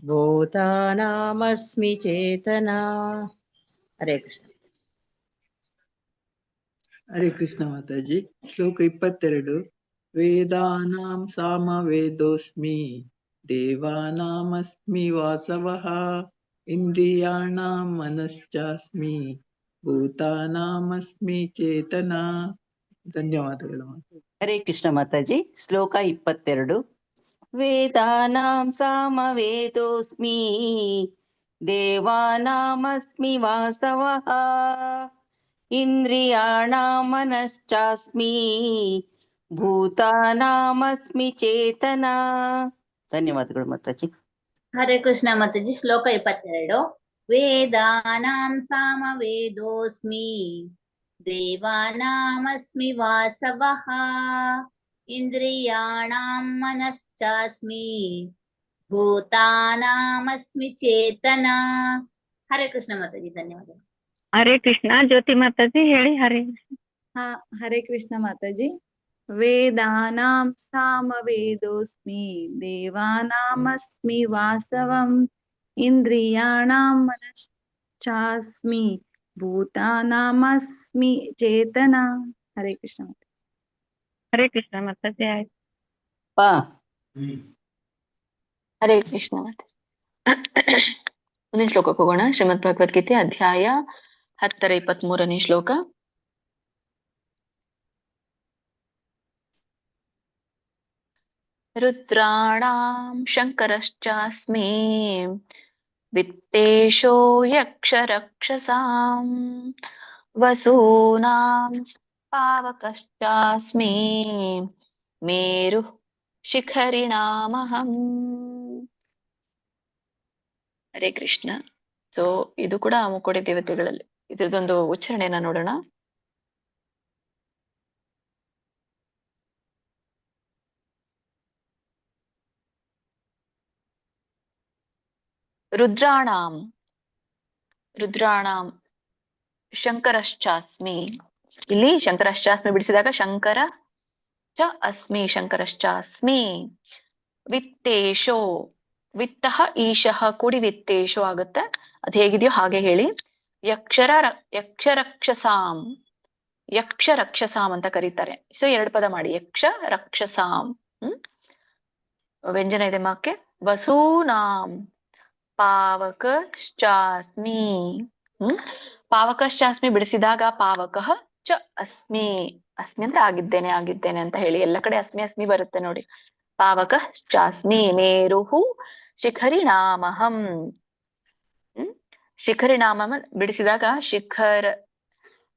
ಭೂತಾನಾಮಸ್ಮಿ ಚೇತನಾ. ಹರೇ ಕೃಷ್ಣ. ಹರೇ ಕೃಷ್ಣ ಮಾತಾಜಿ. ಶ್ಲೋಕ 22. ವೇದಾನಾಂ ಸಾಮವೇದೋಸ್ಮಿ ದೇವಾನಾಮಸ್ಮಿ ವಾಸವಃ ಇಂದ್ರಿಯಾಣಾಂ ಮನಶ್ಚಾಸ್ಮಿ ಭೂತಾನಾಮಸ್ಮಿ ಚೇತನಾ. ಧನ್ಯವಾದಗಳು. ಹರೇ ಕೃಷ್ಣ ಮಾತಾಜಿ. ಶ್ಲೋಕ 22. ವೇದಾನಾಂ ಸಾಮವೇದೋಸ್ಮಿ ದೇವಾನಾಮಸ್ಮಿ ವಾಸವಃ ಇಂದ್ರಿಯಾಣಾಂ ಮನಶ್ಚಾಸ್ಮಿ ಭೂತಾನಾಮಸ್ಮಿ ಚೇತನಾ. ಧನ್ಯವಾದಗಳು ಮಾತಾಜಿ. ಹರೇ ಕೃಷ್ಣ ಮಾತಾಜಿ. ಶ್ಲೋಕ 22. ವೇದಾನಾಂ ಸಾಮವೇದೋಸ್ಮಿ ದೇವಾನಾಮಸ್ಮಿ ವಾಸವಃ ಇಂದ್ರಿಯಾಣಾಂ ಮನಶ್ಚಾಸ್ಮಿ ಭೂತಾನಾಮಸ್ಮಿ ಚೇತನಾ. ಹರೇ ಕೃಷ್ಣ ಮಾತಾಜಿ. ಧನ್ಯವಾದಗಳು. ಹರೇ ಕೃಷ್ಣ. ಜ್ಯೋತಿ ಮಾತಾಜಿ ಹೇಳಿ. ಹರೇ ಕೃಷ್ಣ. ಹರೇ ಕೃಷ್ಣ ಮಾತಾಜಿ. ವೇದಾನಾಂ ಸಾಮವೇದೋಸ್ಮಿ ದೇವಾನಾಮಸ್ಮಿ ವಾಸವಂ ಇಂದ್ರಿಯಾಣಾಂ ಮನಶ್ಚಾಸ್ಮಿ ಭೂತಾನಾಮಸ್ಮಿ ಚೇತನಾ. ಹರೇ ಕೃಷ್ಣ. ಹರೇ ಕೃಷ್ಣ ಮಾತಾಜಿ. ಆಯ್ತು. ಹರೇ ಕೃಷ್ಣ ಮಾತಾಜಿ. ಮುಂದಿನ ಶ್ಲೋಕಕ್ಕೆ ಹೋಗೋಣ. ಶ್ರೀಮದ್ ಭಗವದ್ಗೀತೆ ಅಧ್ಯಾಯ 10ರ 23ನೇ ಶ್ಲೋಕ. ರುದ್ರಾಣಾಂ ಶಂಕರಶ್ಚಾಸ್ಮಿ ವಿತ್ತೇಶೋ ಯಕ್ಷರಕ್ಷಸಾಂ ವಸೂನಾಂ ಪಾವಕಶ್ಚಾಸ್ಮಿ ಮೇರು ಶಿಖರಿಣಾಮಹಂ. ಹರೇ ಕೃಷ್ಣ. ಸೊ ಇದು ಕೂಡ ಮುಕ್ಕೋಟಿ ದೇವತೆಗಳಲ್ಲಿ ಇದ್ರದೊಂದು ಉಚ್ಚಾರಣೆಯನ್ನ ನೋಡೋಣ. ರುದ್ರಾಣಾಂ ಶಂಕರಶ್ಚಾಸ್ಮಿ. ಇಲ್ಲಿ ಶಂಕರಶ್ಚಾಸ್ಮಿ ಬಿಡಿಸಿದಾಗ ಶಂಕರ ಚ ಅಸ್ಮಿ ಶಂಕರಶ್ಚಾಸ್ಮಿ. ವಿತ್ತೇಶೋ ವಿತ್ತಃ ಈಶಃ ಕೂಡಿ ವಿತ್ತೇಶೋ ಆಗುತ್ತೆ. ಅದ್ ಹೇಗಿದೆಯೋ ಹಾಗೆ ಹೇಳಿ. ಯಕ್ಷರಕ್ಷಸಾಂ ಅಂತ ಕರೀತಾರೆ. ಸೊ 2 ಪದ ಮಾಡಿ, ಯಕ್ಷ ರಕ್ಷಸಾಂ. ವ್ಯಂಜನ ಇದೆ ಮಾಕ್ಕೆ. ವಸೂನಾಂ ಪಾವಕಶ್ಚಾಸ್ಮಿ. ಪಾವಕಶ್ಚಾಸ್ಮಿ ಬಿಡಿಸಿದಾಗ ಪಾವಕಃ ಚ ಅಸ್ಮಿ. ಅಸ್ಮಿ ಅಂದ್ರೆ ಆಗಿದ್ದೇನೆ ಅಂತ ಹೇಳಿ. ಎಲ್ಲ ಕಡೆ ಅಸ್ಮಿ ಬರುತ್ತೆ ನೋಡಿ. ಪಾವಕಶ್ಚಾಸ್ಮಿ ಮೇರುಹು ಶಿಖರಿಣಾಮಹಂ. ಶಿಖರಿಣಾಮಂ ಬಿಡಿಸಿದಾಗ ಶಿಖರ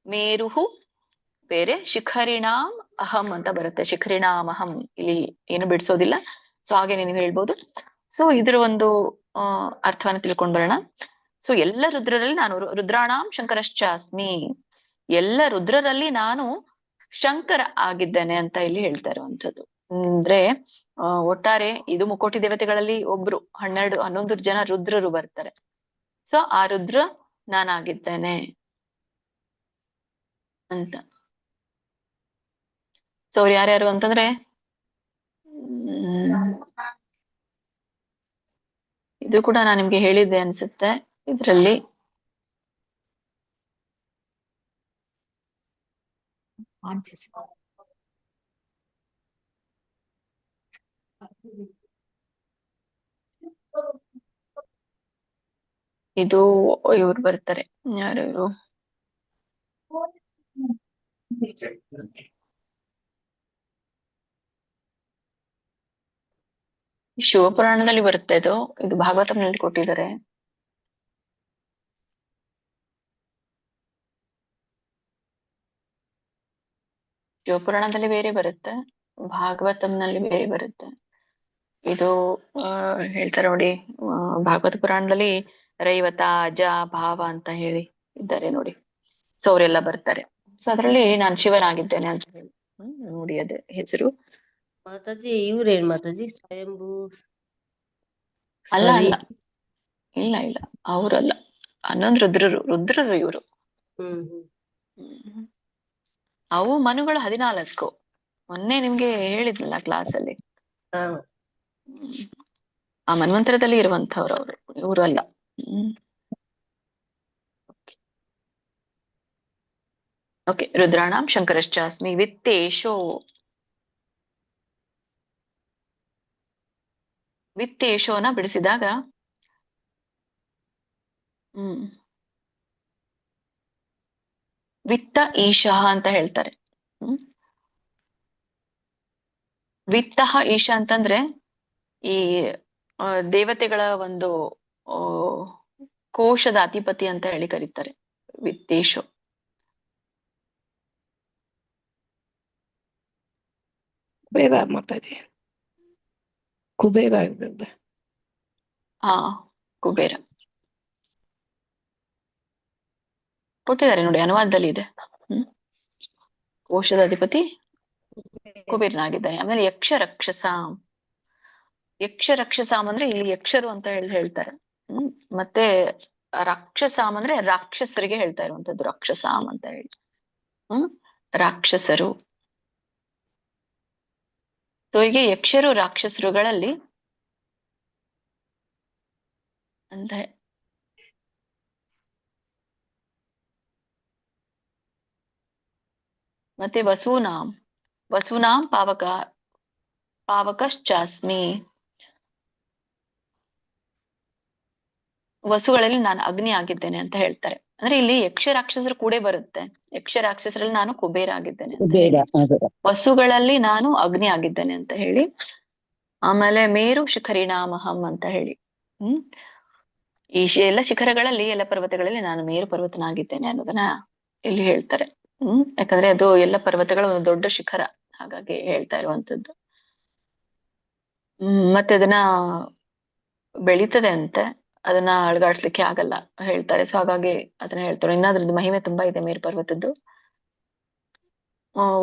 ಮೇರುಹು ಬೇರೆ, ಶಿಖರಿಣಾಂ ಅಹಂ ಅಂತ ಬರುತ್ತೆ. ಶಿಖರಿಣಾಮಹಂ ಇಲ್ಲಿ ಏನು ಬಿಡಿಸೋದಿಲ್ಲ. ಸೊ ಹಾಗೆ ನೀವು ಹೇಳ್ಬೋದು. ಸೊ ಇದ್ರ ಒಂದು ಅರ್ಥವನ್ನ ತಿಳ್ಕೊಂಡ್ ಬರೋಣ. ಸೊ ಎಲ್ಲ ರುದ್ರರಲ್ಲಿ ನಾನು ರುದ್ರಾಣಾಂ ಶಂಕರಶ್ಚಾಸ್ಮಿ, ಎಲ್ಲ ರುದ್ರರಲ್ಲಿ ನಾನು ಶಂಕರ ಆಗಿದ್ದೇನೆ ಅಂತ ಇಲ್ಲಿ ಹೇಳ್ತಾ ಇರುವಂತದ್ದು. ಅಂದ್ರೆ ಒಟ್ಟಾರೆ ಇದು ಮುಕ್ಕೋಟಿ ದೇವತೆಗಳಲ್ಲಿ ಒಬ್ರು 11 ಜನ ರುದ್ರರು ಬರ್ತಾರೆ. ಸೊ ಆ ರುದ್ರ ನಾನಾಗಿದ್ದೇನೆ ಅಂತ. ಸೊ ಅವ್ರು ಯಾರ್ಯಾರು ಅಂತಂದ್ರೆ ಇದು ಕೂಡ ನಾನು ನಿಮ್ಗೆ ಹೇಳಿದ್ದೆ ಅನ್ಸುತ್ತೆ. ಇದ್ರಲ್ಲಿ ಇದು ಇವ್ರು ಬರ್ತಾರೆ. ಯಾರು ಇವರು? ಶಿವಪುರಾಣದಲ್ಲಿ ಬರುತ್ತೆ ಇದು. ಇದು ಭಾಗವತಂನಲ್ಲಿ ಕೊಟ್ಟಿದ್ದಾರೆ. ಶಿವಪುರಾಣದಲ್ಲಿ ಬೇರೆ ಬರುತ್ತೆ, ಭಾಗವತಂನಲ್ಲಿ ಬೇರೆ ಬರುತ್ತೆ. ಇದು ಹೇಳ್ತಾರೆ ನೋಡಿ, ಭಾಗವತ ಪುರಾಣದಲ್ಲಿ ರೈವತ, ಅಜ, ಭಾವ ಅಂತ ಹೇಳಿ ಇದ್ದಾರೆ ನೋಡಿ. ಸೊ ಅವರೆಲ್ಲ ಬರ್ತಾರೆ. ಸೊ ಅದ್ರಲ್ಲಿ ನಾನು ಶಿವನಾಗಿದ್ದೇನೆ ಅಂತ ಹೇಳಿ ನೋಡಿ ಅದೇ ಹೆಸರು. ಮಾತಾಜಿ ಇವ್ರೇನ್ ಮಾತಾಜಿ? ಸ್ವಯಂಭೂ? ಅಲ್ಲ ಅಲ್ಲ, ಇಲ್ಲ ಇಲ್ಲ, ಅವರಲ್ಲ. 11 ರುದ್ರರು ಇವರು. ಅವು ಮನುಗಳು 14. ಮೊನ್ನೆ ನಿಮ್ಗೆ ಹೇಳಿದ್ನಲ್ಲ ಕ್ಲಾಸಲ್ಲಿ. ಆ ಮನ್ವಂತರದಲ್ಲಿ ಇರುವಂತವ್ರು ಅವರು, ಇವರು ಅಲ್ಲ. ಓಕೆ. ರುದ್ರಾಣಾಂ ಶಂಕರಶ್ಚಾಸ್ಮಿ ವಿತ್ತೇಶೋನ ಬಿಡಿಸಿದಾಗ ವಿತ್ತ ಈಶಃ ಅಂತ ಹೇಳ್ತಾರೆ. ವಿತ್ತಃ ಈಶ ಅಂತಂದ್ರೆ ಈ ದೇವತೆಗಳ ಒಂದು ಕೋಶದ ಅಧಿಪತಿ ಅಂತ ಹೇಳಿ ಕರೀತಾರೆ ವಿತ್ತೇಶೋ. ಕುಬೇರ ಮಾತಾಜಿ, ಕುಬೇರ ಇರ್ತದೆ. ಹಾ, ಕುಬೇರ ಕೊಟ್ಟಿದ್ದಾರೆ ನೋಡಿ, ಅನುವಾದದಲ್ಲಿ ಇದೆ. ಕೋಶದ ಅಧಿಪತಿ ಕುಬೇರನಾಗಿದ್ದಾನೆ. ಆಮೇಲೆ ಯಕ್ಷ ರಕ್ಷಸಾಂ ಅಂದ್ರೆ ಇಲ್ಲಿ ಯಕ್ಷರು ಅಂತ ಹೇಳ್ತಾರೆ. ಮತ್ತೆ ರಾಕ್ಷಸಾಂ ಅಂದ್ರೆ ರಾಕ್ಷಸರಿಗೆ ಹೇಳ್ತಾ ಇರುವಂತದ್ದು, ರಾಕ್ಷಸಾಂ ಅಂತ ಹೇಳಿ. ರಾಕ್ಷಸರು. ಸೊ ಹೀಗೆ ಯಕ್ಷರು ರಾಕ್ಷಸರುಗಳಲ್ಲಿ ಅಂತ. ಮತ್ತೆ ವಸೂನಾಂ ಪಾವಕಶ್ಚಾಸ್ಮಿ. ವಸುಗಳಲ್ಲಿ ನಾನು ಅಗ್ನಿ ಆಗಿದ್ದೇನೆ ಅಂತ ಹೇಳ್ತಾರೆ. ಅಂದ್ರೆ ಇಲ್ಲಿ ಯಕ್ಷ ರಾಕ್ಷಸರು ಕೂಡ ಬರುತ್ತೆ. ಯಕ್ಷ ರಾಕ್ಷಸರಲ್ಲಿ ನಾನು ಕುಬೇರ ಆಗಿದ್ದೇನೆ ಅಂತ ಹೇಳಿ, ವಸುಗಳಲ್ಲಿ ನಾನು ಅಗ್ನಿ ಆಗಿದ್ದೇನೆ ಅಂತ ಹೇಳಿ. ಆಮೇಲೆ ಮೇರು ಶಿಖರಿಣಾಮಹಂ ಅಂತ ಹೇಳಿ. ಈ ಎಲ್ಲ ಶಿಖರಗಳಲ್ಲಿ, ಎಲ್ಲ ಪರ್ವತಗಳಲ್ಲಿ ನಾನು ಮೇರು ಪರ್ವತನಾಗಿದ್ದೇನೆ ಅನ್ನೋದನ್ನ ಇಲ್ಲಿ ಹೇಳ್ತಾರೆ. ಯಾಕಂದ್ರೆ ಅದು ಎಲ್ಲ ಪರ್ವತಗಳ ಒಂದು ದೊಡ್ಡ ಶಿಖರ, ಹಾಗಾಗಿ ಹೇಳ್ತಾ ಇರುವಂತದ್ದು. ಮತ್ತೆ ಅದನ್ನ ಬೆಳೀತದೆ ಅಂತೆ, ಅದನ್ನ ಅಳಗಾಡ್ಸ್ಲಿಕ್ಕೆ ಆಗಲ್ಲ ಹೇಳ್ತಾರೆ. ಸೊ ಹಾಗಾಗಿ ಅದನ್ನ ಹೇಳ್ತಾರೆ. ಇನ್ನಾದ್ರದ್ದು ಮಹಿಮೆ ತುಂಬಾ ಇದೆ ಮೇರು ಪರ್ವತದ್ದು.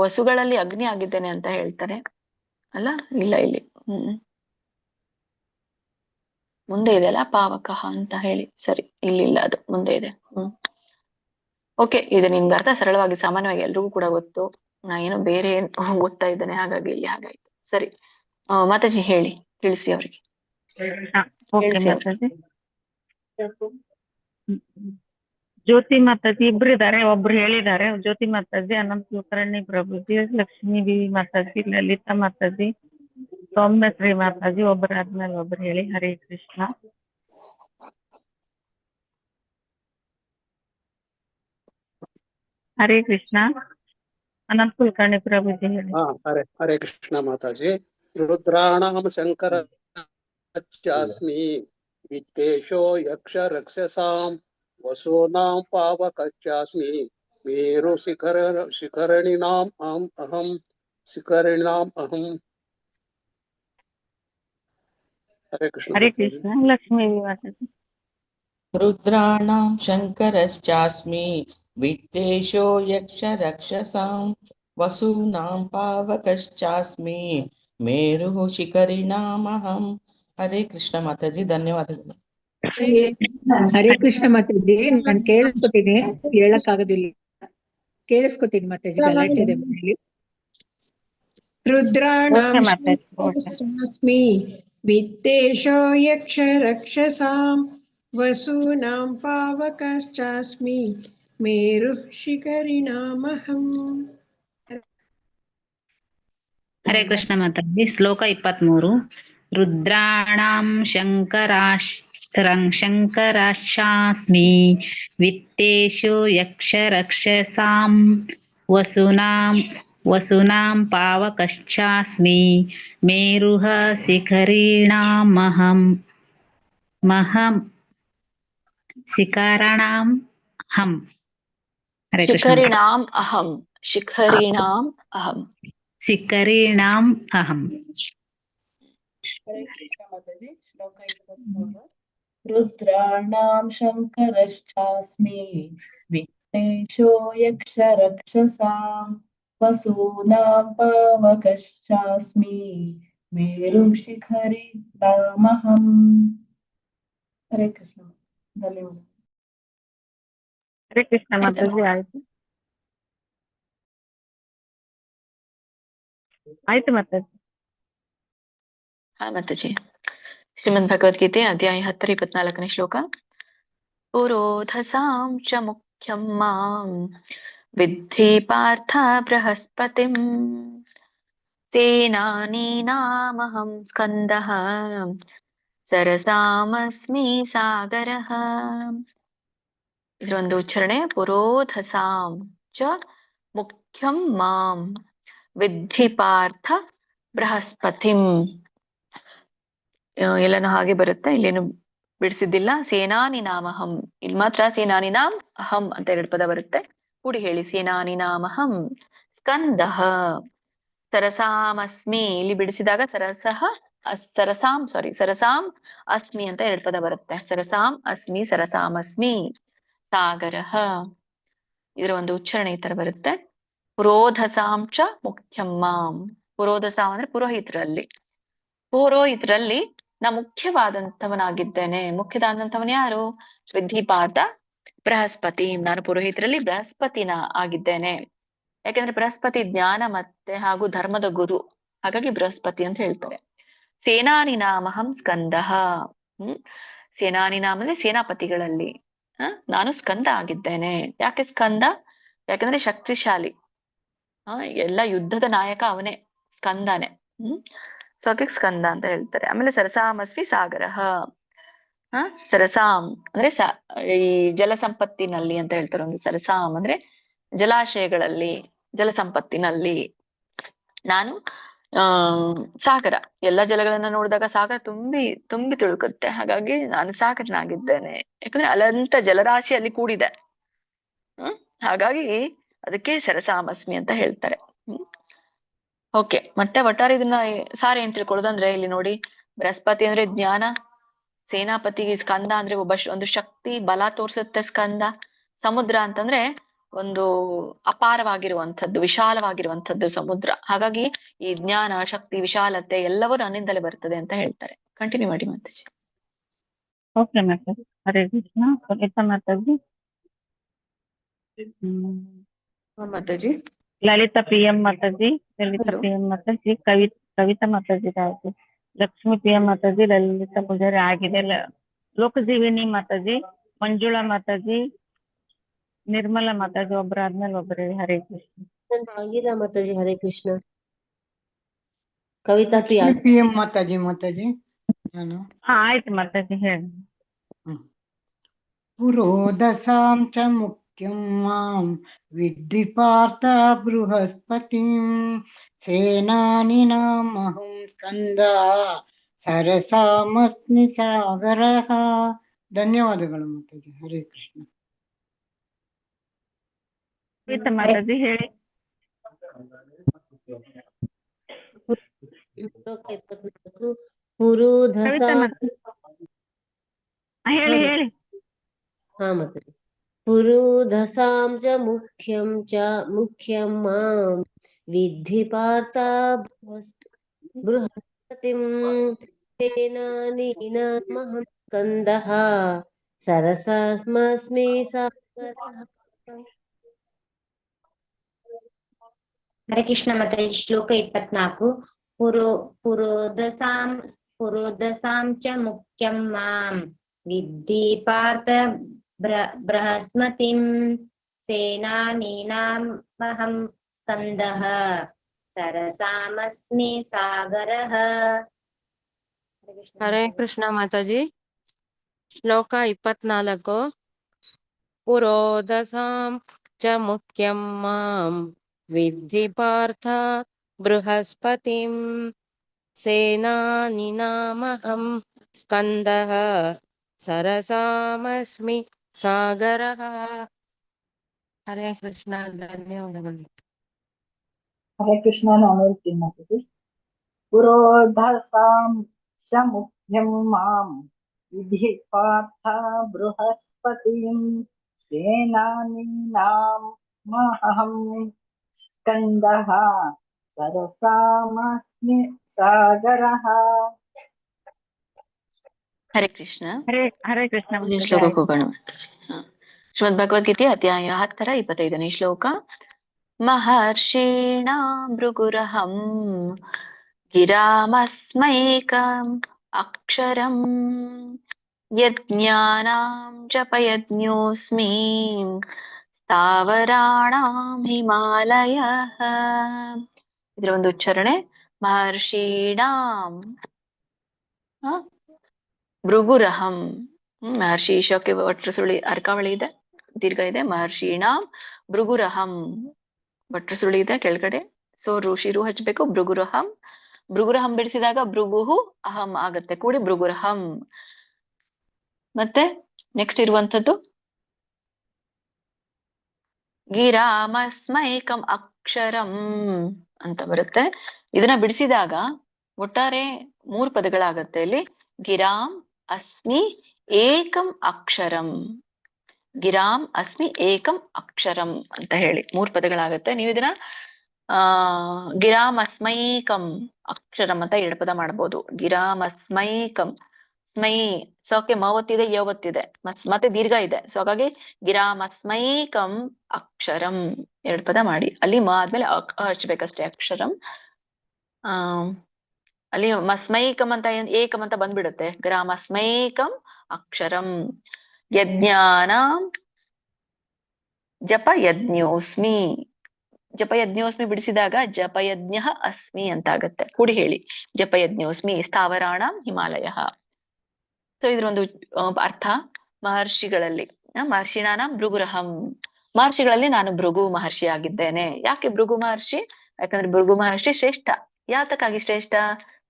ವಸುಗಳಲ್ಲಿ ಅಗ್ನಿ ಆಗಿದ್ದೇನೆ ಅಂತ ಹೇಳ್ತಾರೆ ಅಲ್ಲ, ಇಲ್ಲ ಇಲ್ಲಿ ಮುಂದೆ ಇದೆ ಅಲ್ಲ, ಪಾವಕಃ ಅಂತ ಹೇಳಿ. ಸರಿ, ಇಲ್ಲಿಲ್ಲ, ಅದು ಮುಂದೆ ಇದೆ. ಓಕೆ, ಇದು ನಿಮ್ಗೆ ಅರ್ಥ ಸರಳವಾಗಿ ಸಾಮಾನ್ಯವಾಗಿ ಎಲ್ರಿಗೂ ಕೂಡ ಗೊತ್ತು. ನಾ ಏನೋ ಬೇರೆ ಏನ್ ಓದ್ತಾ ಇದ್ದೇನೆ, ಹಾಗಾಗಿ ಇಲ್ಲಿ ಹಾಗಾಯ್ತು. ಸರಿ, ಮಾತಾಜಿ ಹೇಳಿ, ತಿಳಿಸಿ ಅವರಿಗೆ. ಜ್ಯೋತಿ ಮಾತಾಜಿ ಇಬ್ರು ಇದ್ದಾರೆ, ಒಬ್ರು ಹೇಳಿದ್ದಾರೆ. ಜ್ಯೋತಿ ಮಾತಾಜಿ, ಅನಂತ ಕುಲಕರ್ಣಿ ಪ್ರಭುಜಿ, ಲಕ್ಷ್ಮೀ ದೇವಿ ಮಾತಾಜಿ, ಲಲಿತಾ ಮಾತಾಜಿ, ಸೌಮ್ಯಶ್ರೀ ಮಾತಾಜಿ, ಒಬ್ಬರಾದ್ಮೇಲೆ ಒಬ್ರು ಹೇಳಿ. ಹರೇ ಕೃಷ್ಣ. ಹರೇ ಕೃಷ್ಣ. ಅನಂತ ಕುಲಕರ್ಣಿ ಪ್ರಭುಜಿ ಹೇಳಿ. ಹರೇ ಕೃಷ್ಣ ಮಾತಾಜಿ. ರುದ್ರಾಣಾಂ ಶಂಕರಶ್ಚಾಸ್ಮಿ ವಿತ್ತೇಶೋ ಯಕ್ಷ ರಕ್ಷಸಾಂ ವಸೂನಾಂ ಪಾವಕಶ್ಚಾಸ್ಮಿ ಮೇರು ಶಿಖರಿಣಾಂ ಅಹಂ ಶಿಖರಿಣಾಂ ಅಹಂ. ಹರೇ ಕೃಷ್ಣ. ಹರೇ ಕೃಷ್ಣ. ಲಕ್ಷ್ಮೀ ಮಾತಾಜಿ. ರುದ್ರಾಣಾಂ ಶಂಕರಶ್ಚಾಸ್ಮಿ ವಿತ್ತೇಶೋ ಯಕ್ಷ ರಕ್ಷಸಾಂ ವಸೂನಾಂ ಪಾವಕಶ್ಚಾಸ್ಮಿ ಮೇರು ಶಿಖರಿಣಾಮಹಂ. ಹರೇ ಕೃಷ್ಣ ಮಾತಾಜಿ, ಧನ್ಯವಾದಗಳು. ಹರೇ ಕೃಷ್ಣ ಮಾತಾಜಿ. ನಾನು ಕೇಳಿಸ್ಕೊತೀನಿ, ಹೇಳಕ್ಕಾಗೋದಿಲ್ಲ. ಕೇಳಿಸ್ಕೊತೀನಿ ಮಾತಾಜಿ, ಗಲಾಟೆ ಇದೆ ಮನೆಯಲ್ಲಿ. ರುದ್ರಾಣಾಂ ಶಂಕರಶ್ಚಾಸ್ಮಿ ವಿತ್ತೇಶೋ ಯಕ್ಷ ರಕ್ಷಸಾಂ ವಸೂನಾಂ ಪಾವಕಶ್ಚಾಸ್ಮಿ ಮೇರು ಶಿಖರಿಣಾಮಹಂ. ಹರೇ ಕೃಷ್ಣ ಮಾತಾಜಿ. ಶ್ಲೋಕ 23. ರುದ್ರಾಣಾಂ ಶಂಕರಾಶ್ಚಾಸ್ಮಿ ವಿತ್ತೇಶೋ ಯಕ್ಷ ರಕ್ಷಸಾಂ ವಸೂನಾಂ ಪಾವಕಶ್ಚಾಸ್ಮಿ ಮೇರುಃ ಶಿಖರಿಣಾಮಹಂ. ಶಿಖರಿಣಾಂ ಅಹಂ. ಹರೇ ಕೃಷ್ಣ. ಶಿಖರಿಣಾಂ ಅಹಂ. ಶಿಖರಿಣಾಂ ಅಹಂ. ಶಿಖರಿಣಾಂ ಅಹಂ. ರುದ್ರಾಣಾಂ ಶಂಕರಶ್ಚಾಸ್ಮಿ ವಿತ್ತೇಶೋ ಯಕ್ಷ ರಕ್ಷಸಾಂ ವಸೂನಾಂ ಪಾವಕಶ್ಚಾಸ್ಮಿ ಮೇರು ಶಿಖರಿಣಾಮಹಂ. ಹರೇ ಕೃಷ್ಣ. ಧನ್ಯವಾದ. ಹರೇ ಕೃಷ್ಣ ಮಾತಾಜಿ. ಆಯ್ತು ಮಾತಾಜಿ. ಹಾ ಮಾತಾಜಿ. ಶ್ರೀಮದ್ ಭಗವದ್ಗೀತೆ ಅಧ್ಯಾಯ 10 24ನೇ ಶ್ಲೋಕ. ಪುರೋಧಸಾಂ ಚ ಮುಖ್ಯಂ ಮಾಂ ವಿದ್ಧಿ ಪಾರ್ಥ ಬೃಹಸ್ಪತಿಂ ಸೇನಾನೀನಾಮಹಂ ಸ್ಕಂದಃ ಸರಸಾಮಸ್ಮಿ ಸಾಗರಃ. ಇದ್ರ ಒಂದು ಉಚ್ಚಾರಣೆ. ಪುರೋಧಸಾಂ ಚ ಮುಖ್ಯಂ ಮಾಂ ವಿದ್ಧಿ ಪಾರ್ಥ ಬೃಹಸ್ಪತಿಂ. ಎಲ್ಲಾನು ಹಾಗೆ ಬರುತ್ತೆ, ಇಲ್ಲೇನು ಬಿಡಿಸಿದ್ದಿಲ್ಲ. ಸೇನಾನಿನಾಮಹಂ, ಇಲ್ಲಿ ಮಾತ್ರ ಸೇನಾನಿನಾಂ ಅಹಂ ಅಂತ 2 ಪದ ಬರುತ್ತೆ. ಕೂಡಿ ಹೇಳಿ. ಸೇನಾನಿನಾಮಹಂ ಸ್ಕಂದಃ ಸರಸಾಮಸ್ಮಿ. ಇಲ್ಲಿ ಬಿಡಿಸಿದಾಗ ಸರಸಾಂ ಅಸ್ಮಿ ಅಂತ 2 ಪದ ಬರುತ್ತೆ. ಸರಸಾಂ ಅಸ್ಮಿ, ಸರಸಾಮಸ್ಮಿ. ಸಾಗರಃ, ಇದರ ಒಂದು ಉಚ್ಚಾರಣೆ ಈ ತರ ಬರುತ್ತೆ. ಪುರೋಧಸಾಂ ಚ ಮುಖ್ಯಂ ಮಾಂ. ಪುರೋಧಸಾಂ ಅಂದ್ರೆ ಪುರೋಹಿತರಲ್ಲಿ ನಾ ಮುಖ್ಯವಾದಂಥವನಾಗಿದ್ದೇನೆ. ಮುಖ್ಯವಾದಂಥವನು ಯಾರು? ವಿದ್ಧಿ ಪಾರ್ಥ ಬೃಹಸ್ಪತಿ. ನಾನು ಪುರೋಹಿತರಲ್ಲಿ ಬೃಹಸ್ಪತಿನ ಆಗಿದ್ದೇನೆ. ಯಾಕಂದ್ರೆ ಬೃಹಸ್ಪತಿ ಜ್ಞಾನ ಮತ್ತೆ ಹಾಗೂ ಧರ್ಮದ ಗುರು, ಹಾಗಾಗಿ ಬೃಹಸ್ಪತಿ ಅಂತ ಹೇಳ್ತಾರೆ. ಸೇನಾನಿನಾಮಹಂ ಸ್ಕಂದಃ. ಸೇನಾನಿನಾಮ ಅಂದ್ರೆ ಸೇನಾಪತಿಗಳಲ್ಲಿ ನಾನು ಸ್ಕಂದ ಆಗಿದ್ದೇನೆ. ಯಾಕೆ ಸ್ಕಂದ? ಯಾಕಂದ್ರೆ ಶಕ್ತಿಶಾಲಿ, ಎಲ್ಲ ಯುದ್ಧದ ನಾಯಕ ಅವನೇ, ಸ್ಕಂದನೇ. ಸೊ ಅದಕ್ಕೆ ಸ್ಕಂದ ಅಂತ ಹೇಳ್ತಾರೆ. ಆಮೇಲೆ ಸರಸಾಮಸ್ಮಿ ಸಾಗರಃ. ಸರಸಾಂ ಅಂದ್ರೆ ಈ ಜಲ ಸಂಪತ್ತಿನಲ್ಲಿ ಅಂತ ಹೇಳ್ತಾರೆ. ಒಂದು ಸರಸಾಂ ಅಂದ್ರೆ ಜಲಾಶಯಗಳಲ್ಲಿ, ಜಲ ಸಂಪತ್ತಿನಲ್ಲಿ ನಾನು ಸಾಗರ. ಎಲ್ಲ ಜಲಗಳನ್ನ ನೋಡಿದಾಗ ಸಾಗರ ತುಂಬಿ ತುಂಬಿ ತುಳುಕುತ್ತೆ. ಹಾಗಾಗಿ ನಾನು ಸಾಗರನಾಗಿದ್ದೇನೆ, ಯಾಕಂದ್ರೆ ಅಲಂತ ಜಲರಾಶಿ ಅಲ್ಲಿ ಕೂಡಿದೆ. ಹಾಗಾಗಿ ಅದಕ್ಕೆ ಸರಸಾಮಸ್ಮಿ ಅಂತ ಹೇಳ್ತಾರೆ. ಓಕೆ, ಮತ್ತೆ ಒಟ್ಟಾರೆ ಇದನ್ನ ಸಾರಿ ಏನ್ ತಿಳ್ಕೊಳ್ಳೋದಂದ್ರೆ, ಇಲ್ಲಿ ನೋಡಿ, ಬೃಹಸ್ಪತಿ ಅಂದ್ರೆ ಜ್ಞಾನ, ಸೇನಾಪತಿ ಸ್ಕಂದ ಅಂದ್ರೆ ಒಂದು ಶಕ್ತಿ ಬಲ ತೋರ್ಸುತ್ತೆ ಸ್ಕಂದ, ಸಮುದ್ರ ಅಂತಂದ್ರೆ ಒಂದು ಅಪಾರವಾಗಿರುವಂಥದ್ದು, ವಿಶಾಲವಾಗಿರುವಂಥದ್ದು ಸಮುದ್ರ. ಹಾಗಾಗಿ ಈ ಜ್ಞಾನ, ಶಕ್ತಿ, ವಿಶಾಲತೆ ಎಲ್ಲವೂ ನನ್ನಿಂದಲೇ ಬರ್ತದೆ ಅಂತ ಹೇಳ್ತಾರೆ. ಕಂಟಿನ್ಯೂ ಮಾಡಿ Mataji. Okay Mataji. Hare Krishna. Sunita Mataji. Mataji. Lalita P M Mataji. Lalita P M Mataji. Kavita Mataji ಆಯ್ತು. Lakshmi P M Mataji. ಲಲಿತಾ ಪೂಜಾರಿ ಆಗಿದೆ. ಲೋಕಜೀವಿನಿ ಮಾತಾಜಿ. ಮಂಜುಳಾ ಮಾತಾಜಿ. ನಿರ್ಮಲಾ ಮಾತಾಜಿ. ಒಬ್ಬರಾದ್ಮೇಲೆ ಒಬ್ಬರೇ. ಹರೇ ಕೃಷ್ಣ. ಆಗಿಲ್ಲ ಮಾತಾಜಿ. ಹರೇ ಕೃಷ್ಣ. Kavita P M Mataji. ನಾನು ಆಯ್ತು ಮಾತಾಜಿ, ಹೇಳಿ. ಪುರೋದಸಾಂ ಚ ಮುಖ್ಯಂ ಮಾಂ ವಿದ್ಧಿ ಪಾರ್ಥ ಬೃಹಸ್ಪತಿಂ ಸೇನಾನಿನಾಮಹಂ ಸ್ಕಂದಃ ಸರಸಾಮಸ್ಮಿ ಸಾಗರಃ. ಧನ್ಯವಾದಗಳು ಮಾತಾಜಿ. ಹರೇ ಕೃಷ್ಣ. ಮಾತಾಜಿ ಹೇಳಿ. ಹೇಳಿ. ಹಾ ಮಾತಾಜಿ. ಪುರುಧಸಾಂ ಚ ಮುಖ್ಯಂ ಮಾಂ ವಿದ್ಧಿ ಪಾರ್ಥ ಬೃಹಸ್ಪತಿಂ ಸೇನಾನೀನಾಮಹಂ ಸ್ಕಂದಃ ಸರಸಾಮಸ್ಮಿ ಸಾಗರಃ. ಹರೇ ಕೃಷ್ಣ ಮಾತಾಜಿ. ಶ್ಲೋಕ 24. ಪುರೋದಸಾಂ ಚ ಮುಖ್ಯಂ ಮಾಂ ವಿದ್ಧಿ ಪಾರ್ಥ ಬೃಹಸ್ಪತಿಂ ಸೇನಾನೀನಾಮಹಂ ಸ್ಕಂದಃ ಸರಸಾಮಸ್ಮಿ ಸಾಗರಃ. ಹರೇ ಕೃಷ್ಣ ಮಾತಾಜಿ. ಶ್ಲೋಕ 24. ಪುರೋದಸಾಂ ಚ ಮುಖ್ಯಂ ಮಾಂ ವಿದ್ಧಿ ಪಾರ್ಥ ಬೃಹಸ್ಪತಿಂ ಸೇನಾನಿನಾಮಹಂ ಸ್ಕಂದಃ ಸರಸಾಮಸ್ಮಿ ಸಾಗರಃ. ಹರೇ ಕೃಷ್ಣ. ಧನ್ಯವಾದಗಳು. ಹರೇ ಕೃಷ್ಣ. ನಾನು ಹೇಳ್ತೀನಿ ಮಾತಾಜಿ. ಪುರೋಧಸಾಂ ಚ ಮುಖ್ಯಂ ಮಾಂ ವಿಧಿ ಪಾರ್ಥ ಬೃಹಸ್ಪತಿಂ ಸೇನಾನೀನಾಮಹಂ ಸ್ಕಂದಃ ಸರಸಾಮಸ್ಮಿ ಸಾಗರಃ. ಹರೇ ಕೃಷ್ಣ. ಹರೇ ಕೃಷ್ಣ. ಶ್ಲೋಕಕ್ಕೆ ಹೋಗೋಣ. ಶ್ರೀಮದ್ ಭಗವದ್ಗೀತೆ ಅಧ್ಯಾಯ 10 25ನೇ ಶ್ಲೋಕ. ಮಹರ್ಷೀಣಾ ಭೃಗುರಹಂ ಗಿರಾಮಸ್ಮೈಕಂ ಅಕ್ಷರಂ ಯಜ್ಞಾನಾಂ ಜಪಯಜ್ಞೋಸ್ಮಿ ಸ್ಥಾವರಾಣಾಂ ಹಿಮಾಲಯಃ. ಇದರ ಒಂದು ಉಚ್ಚಾರಣೆ ಮಹರ್ಷೀಣಾಂ ಭೃಗುರಹಂ. ಮಹರ್ಷಿ ಈಶಕ್ಕೆ ಒಟ್ರಸುಳಿ ಅರ್ಕಾವಳಿ ಇದೆ, ದೀರ್ಘ ಇದೆ. ಮಹರ್ಷೀಣಾಂ ಭೃಗುರಹಂ, ಒಟ್ರಸುಳಿ ಇದೆ ಕೆಳಗಡೆ. ಸೊ ಋಷಿರು ಹಚ್ಬೇಕು. ಭೃಗುರಹಂ. ಭೃಗುರಹಂ ಬಿಡಿಸಿದಾಗ ಭೃಗುಹು ಅಹಂ ಆಗತ್ತೆ, ಕೂಡಿ ಭೃಗುರಹಂ. ಮತ್ತೆ ನೆಕ್ಸ್ಟ್ ಇರುವಂತದ್ದು ಗಿರಾಮಸ್ಮೈಕಂ ಅಕ್ಷರಂ ಅಂತ ಬರುತ್ತೆ. ಇದನ್ನ ಬಿಡಿಸಿದಾಗ ಒಟ್ಟಾರೆ 3 ಪದಗಳಾಗತ್ತೆ. ಇಲ್ಲಿ ಗಿರಾಮ್ ಅಸ್ಮಿ ಏಕಂ ಅಕ್ಷರಂ, ಗಿರಾಮ್ ಅಸ್ಮಿ ಏಕಂ ಅಕ್ಷರಂ ಅಂತ ಹೇಳಿ 3 ಪದಗಳಾಗತ್ತೆ. ನೀವು ಇದನ್ನ ಗಿರಾಮ್ ಅಸ್ಮೈಕಂ ಅಕ್ಷರಂ ಅಂತ 2 ಪದ ಮಾಡ್ಬೋದು. ಗಿರಾಮ್ ಅಸ್ಮೈಕಂ. ಸ್ಮೈ ಸೋಕೆ ಮವತ್ತಿದೆ, ಯವತ್ತಿದೆ, ಮತ್ತೆ ದೀರ್ಘ ಇದೆ. ಸೊ ಹಾಗಾಗಿ ಗಿರಾಮಸ್ಮೈಕಂ ಅಕ್ಷರಂ 2 ಪದ ಮಾಡಿ. ಅಲ್ಲಿ ಮ ಆದ್ಮೇಲೆ ಹಚ್ಬೇಕಷ್ಟೇ ಅಕ್ಷರಂ. ಅಲ್ಲಿ ಮಸ್ಮೈಕಂ ಅಂತ ಏಕಂ ಅಂತ ಬಂದ್ಬಿಡುತ್ತೆ. ಗ್ರಾಮಸ್ಮೈಕಂ ಅಕ್ಷರಂ. ಯಜ್ಞಾನಾಂ ಜಪಯಜ್ಞೋಸ್ಮಿ. ಜಪಯಜ್ಞೋಸ್ಮಿ ಬಿಡಿಸಿದಾಗ ಜಪಯಜ್ಞ ಅಸ್ಮಿ ಅಂತ ಆಗತ್ತೆ. ಕೂಡಿ ಹೇಳಿ ಜಪಯಜ್ಞೋಸ್ಮಿ. ಸ್ಥಾವರಾಣಾಂ ಹಿಮಾಲಯ. ಸೊ ಇದ್ರೊಂದು ಅರ್ಥ. ಮಹರ್ಷಿಗಳಲ್ಲಿ ಮಹರ್ಷಿಣಾನಾಂ ಭೃಗುರಹಂ. ಮಹರ್ಷಿಗಳಲ್ಲಿ ನಾನು ಭೃಗು ಮಹರ್ಷಿ ಆಗಿದ್ದೇನೆ. ಯಾಕೆ ಭೃಗು ಮಹರ್ಷಿ? ಯಾಕಂದ್ರೆ ಭೃಗು ಮಹರ್ಷಿ ಶ್ರೇಷ್ಠ. ಯಾತಕ್ಕಾಗಿ ಶ್ರೇಷ್ಠ?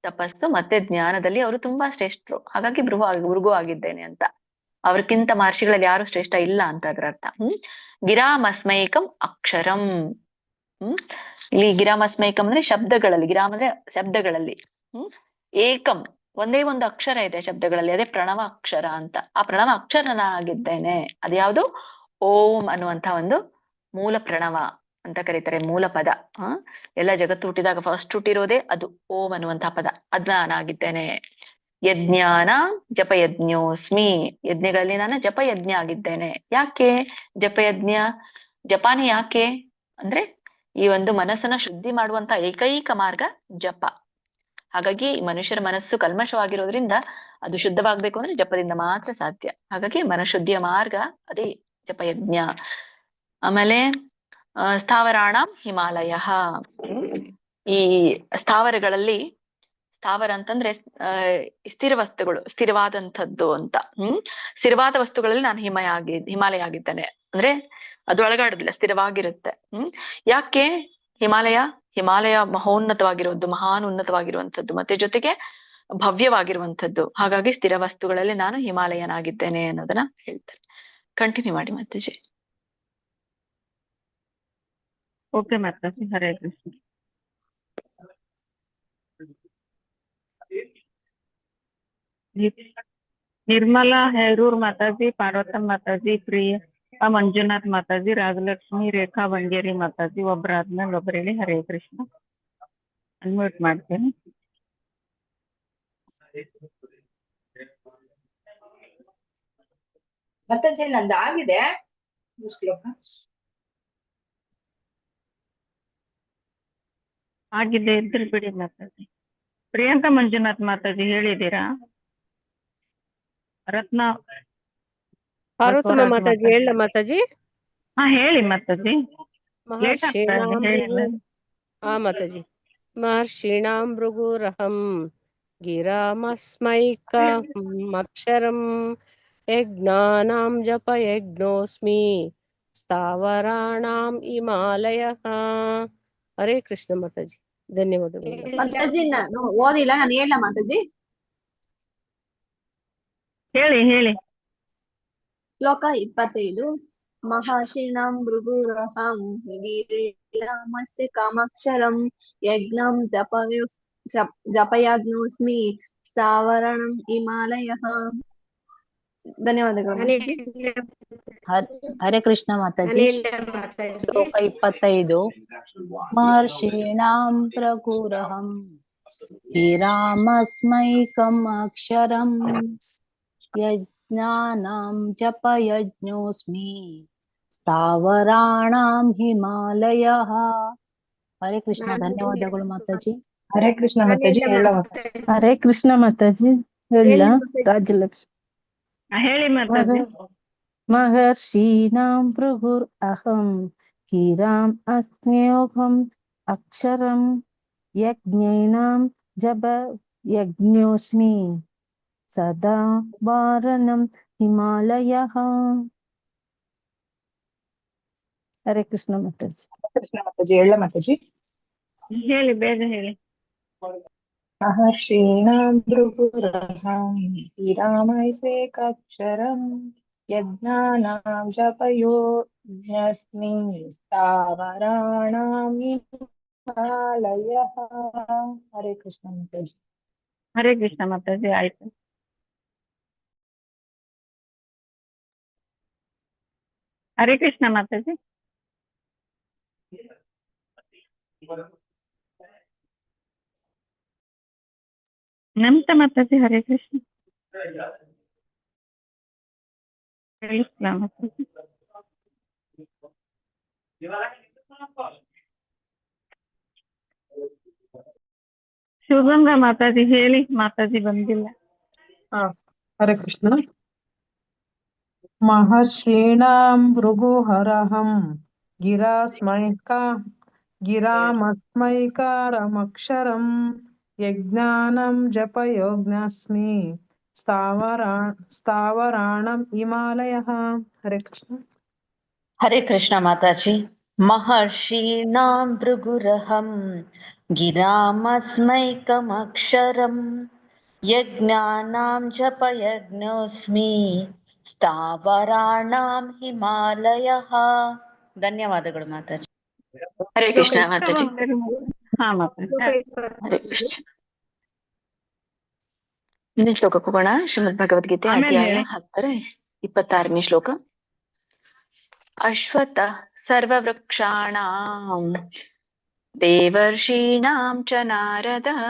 ತಪಸ್ಸು ಮತ್ತೆ ಜ್ಞಾನದಲ್ಲಿ ಅವರು ತುಂಬಾ ಶ್ರೇಷ್ಠರು, ಹಾಗಾಗಿ ಭೃಗು ಆಗಿದ್ದೇನೆ ಅಂತ. ಅವ್ರಕ್ಕಿಂತ ಮಹರ್ಷಿಗಳಲ್ಲಿ ಯಾರು ಶ್ರೇಷ್ಠ ಇಲ್ಲ ಅಂತ ಅದ್ರ ಅರ್ಥ. ಗಿರಾಮಸ್ಮೈಕಂ ಅಕ್ಷರಂ. ಇಲ್ಲಿ ಗಿರಾಮಸ್ಮೈಕಂ ಅಂದ್ರೆ ಶಬ್ದಗಳಲ್ಲಿ, ಗಿರಾಮ್ ಅಂದ್ರೆ ಶಬ್ದಗಳಲ್ಲಿ, ಏಕಂ ಒಂದೇ ಒಂದು ಅಕ್ಷರ ಇದೆ ಶಬ್ದಗಳಲ್ಲಿ, ಅದೇ ಪ್ರಣವ ಅಕ್ಷರ ಅಂತ. ಆ ಪ್ರಣವ ಅಕ್ಷರನಾಗಿದ್ದೇನೆ. ಅದ್ಯಾವುದು? ಓಂ ಅನ್ನುವಂತ ಒಂದು ಮೂಲ ಪ್ರಣವ ಅಂತ ಕರೀತಾರೆ, ಮೂಲ ಪದ. ಎಲ್ಲ ಜಗತ್ತು ಹುಟ್ಟಿದಾಗ ಫಸ್ಟ್ ಹುಟ್ಟಿರೋದೇ ಅದು ಓಂ ಅನ್ನುವಂತಹ ಪದ. ಅದ್ ನಾನಾಗಿದ್ದೇನೆ. ಯಜ್ಞಾನ ಜಪಯಜ್ಞೋಸ್ಮಿ. ಯಜ್ಞಗಳಲ್ಲಿ ನಾನು ಜಪಯಜ್ಞ ಆಗಿದ್ದೇನೆ. ಯಾಕೆ ಜಪಯಜ್ಞ? ಜಪಾನಿ ಯಾಕೆ ಅಂದ್ರೆ ಈ ಒಂದು ಮನಸ್ಸನ್ನ ಶುದ್ಧಿ ಮಾಡುವಂತ ಏಕೈಕ ಮಾರ್ಗ ಜಪ. ಹಾಗಾಗಿ ಮನುಷ್ಯರ ಮನಸ್ಸು ಕಲ್ಮಶವಾಗಿರೋದ್ರಿಂದ ಅದು ಶುದ್ಧವಾಗ್ಬೇಕು ಅಂದ್ರೆ ಜಪದಿಂದ ಮಾತ್ರ ಸಾಧ್ಯ. ಹಾಗಾಗಿ ಮನಃಶುದ್ಧಿಯ ಮಾರ್ಗ ಅದೇ ಜಪಯಜ್ಞ. ಆಮೇಲೆ ಸ್ಥಾವರಾಣ ಹಿಮಾಲಯ. ಈ ಸ್ಥಾವರಗಳಲ್ಲಿ, ಸ್ಥಾವರ ಅಂತಂದ್ರೆ ಸ್ಥಿರ ವಸ್ತುಗಳು, ಸ್ಥಿರವಾದಂಥದ್ದು ಅಂತ. ಸ್ಥಿರವಾದ ವಸ್ತುಗಳಲ್ಲಿ ನಾನು ಹಿಮಾಲಯ ಆಗಿದ್ದೇನೆ. ಅಂದ್ರೆ ಅದು ಒಳಗಾಡುದಿಲ್ಲ, ಸ್ಥಿರವಾಗಿರುತ್ತೆ. ಯಾಕೆ ಹಿಮಾಲಯ ಮಹೋನ್ನತವಾಗಿರುವಂಥದ್ದು, ಮಹಾನ್ ಉನ್ನತವಾಗಿರುವಂಥದ್ದು, ಮತ್ತೆ ಜೊತೆಗೆ ಭವ್ಯವಾಗಿರುವಂಥದ್ದು. ಹಾಗಾಗಿ ಸ್ಥಿರ ವಸ್ತುಗಳಲ್ಲಿ ನಾನು ಹಿಮಾಲಯನಾಗಿದ್ದೇನೆ ಅನ್ನೋದನ್ನ ಹೇಳ್ತಾರೆ. ಕಂಟಿನ್ಯೂ ಮಾಡಿ ಮಾತಾಜಿ. ಓಕೆ ಮಾತಾಜಿ. ಹರೇ ಕೃಷ್ಣ. ನಿರ್ಮಲಾ ಹೇರೂರ್ ಮಾತಾಜಿ, ಪಾರ್ವತಮ್ಮ ಮಾತಾಜಿ, ಪ್ರಿಯ ಮಂಜುನಾಥ್ ಮಾತಾಜಿ, ರಾಜಲಕ್ಷ್ಮಿ, ರೇಖಾ ಬಂಗೇರಿ ಮಾತಾಜಿ. ಒಬ್ಬರಾದ್ಮೇಲೆ ಒಬ್ರು ಹೇಳಿ. ಹರೇ ಕೃಷ್ಣ. ಅನ್ಮ್ಯೂಟ್ ಮಾಡ್ತೇನೆ. ಮಾತಾಜಿ ನಂದು ಆಗಿದೆ. ಆಗಿದೆ ಇದ್ರೆ ಬಿಡಿ ಮಾತಾಜಿ. ಪ್ರಿಯಾಂಕಾ ಮಂಜುನಾಥ್ ಮಾತಾಜಿ ಹೇಳಿದ್ದೀರಾ? ರತ್ನ ಪಾರ್ವತಮ್ಮ ಮಾತಾಜಿ ಹೇಳ ಮಾತಾಜಿ. ಹಾ ಹೇಳಿ ಮಾತಾಜಿ. ಮಾತಾಜಿ. ಮಹರ್ಷೀಣಾಂ ಭೃಗುರಹಂ ಗಿರಾಮಸ್ಮೈಕಮಕ್ಷರಂ ಯಜ್ಞಾನಾಂ ಜಪಯಜ್ಞೋಸ್ಮಿ ಸ್ಥಾವರಾಣಾಂ ಹಿಮಾಲಯಃ. ಹರೇ ಕೃಷ್ಣ ಮಾತಾಜಿ. ಧನ್ಯವಾದಗಳು ಮಾತಾಜಿ. ನಾನು ಓದಿಲ್ಲ, ನಾನು ಹೇಳ ಮಾತಾಜಿ. ಹೇಳಿ. ಶ್ಲೋಕ 25. ಮಹರ್ಷಿಣಾಂ ಭೃಗುರಹಂ ಗಿರಾಮಸ್ಯ ಕಾಮಕ್ಷರಂ ಯಜ್ಞಂ ಜಪಯಜ್ಞೋಸ್ಮಿ ಸ್ಥಾವರಣಂ ಹಿಮಾಲಯಃ. ಧನ್ಯವಾದಗಳು. ಹರೇ ಕೃಷ್ಣ ಮಾತಾಜಿ. ಶ್ಲೋಕ 25. ಮಹರ್ಷೀಣಾಂ ಭೃಗುರಹಂ ಗಿರಾಮಸ್ಮೈಕಂ ಅಕ್ಷರಂ ಯಜ್ಞಾನಾಂ ಜಪಯಜ್ಞೋಸ್ಮಿ ಸ್ಥಾವರಾಣಾಂ ಹಿಮಾಲಯಃ. ಹರೇ ಕೃಷ್ಣ. ಧನ್ಯವಾದಗಳು ಮಾತಾಜಿ. ಹರೇ ಕೃಷ್ಣ ಮಾತಾಜಿ. ಹರೇ ಕೃಷ್ಣ ಮಾತಾಜಿ. ಹೇಳ ರಾಜಲಕ್ಷ್ಮಿ. ಹೇಳಿ ಮಾತಾಜಿ. ಮಹರ್ಷೀಣಾಂ ಭೃಗುರ್ ಅಹಂ ಗಿರಾಂ ಅಸ್ಮ್ಯೋಹಂ ಅಕ್ಷರಂ ಯಜ್ಞೈನಾಂ ಜಪಯಜ್ಞೋಸ್ಮಿ ಸದಾ ವಾರಣಂ ಹಿಮಾಲಯಃ. ಹರೇ ಕೃಷ್ಣ ಮಾತಾಜಿ. ಕೃಷ್ಣ ಮಾತಾಜಿ. ಹೇಳ ಮಾತಾಜಿ. ಹೇಳಿ, ಬೇಗ ಹೇಳಿ. ಮಹರ್ಷೀಣಾಂ ಭೃಗುರಹಂ ಗಿರಾಮೈಕೇಕಕ್ಷರಂ ಯಜ್ಞಾನಾಂ ಜಪಯಜ್ಞೋಸ್ಮಿ ಸ್ಥಾವರಾಣಾಂ ಹಿಮಾಲಯಃ. ಹರೇ ಕೃಷ್ಣ ಮಾತಾಜಿ. ಹರೇ ಕೃಷ್ಣ ಮಾತಾಜಿ. ಆಯ್ತು. ಹರೇ ಕೃಷ್ಣ ಮಾತಾಜಿ. ನಮಸ್ತೆ ಮಾತಾಜಿ. ಹರೇ ಕೃಷ್ಣ. ಮಾತಾಜಿ. ಶಿವಗಂಗಾ ಮಾತಾಜಿ ಹೇಳಿ. ಮಾತಾಜಿ ಬಂದಿಲ್ಲ. ಹರೇ ಕೃಷ್ಣ. ಮಹರ್ಷೀಣಾಂ ಭೃಗುರಹಂ ಗಿರಾಮಸ್ಮೈಕಾರಮಕ್ಷರಂ ಯಜ್ಞಾನಂ ಜಪಯಜ್ಞೋಸ್ಮಿ ಸ್ಥಾವರಾಣಂ ಹಿಮಾಲಯಃ. ಹರೇ ಕೃಷ್ಣ. ಹರೇ ಕೃಷ್ಣ ಮಾತಾಜಿ. महर्षीणां भृगुरहं गिरामस्मैकमक्षरम् यज्ञानां जपयज्ञोऽस्मि ಸ್ಥಾವರಾಣಾಂ ಹಿಮಾಲಯಃ. ಧನ್ಯವಾದಗಳು ಮಾತಾಜಿ. ಹರೇ ಕೃಷ್ಣ ಮಾತಾಜಿ. ಹಾ ಮಾತಾಜಿ. ಹರೇ ಕೃಷ್ಣ. ಮುಂದಿನ ಶ್ಲೋಕಕ್ಕೆ ಹೋಗೋಣ. ಶ್ರೀಮದ್ ಭಗವದ್ಗೀತೆ ಅಧ್ಯಾಯ 10 26ನೇ ಶ್ಲೋಕ. ಅಶ್ವತ್ಥ ಸರ್ವವೃಕ್ಷಾಣಾಂ ದೇವರ್ಷೀಣಾಂ ಚ ನಾರದಃ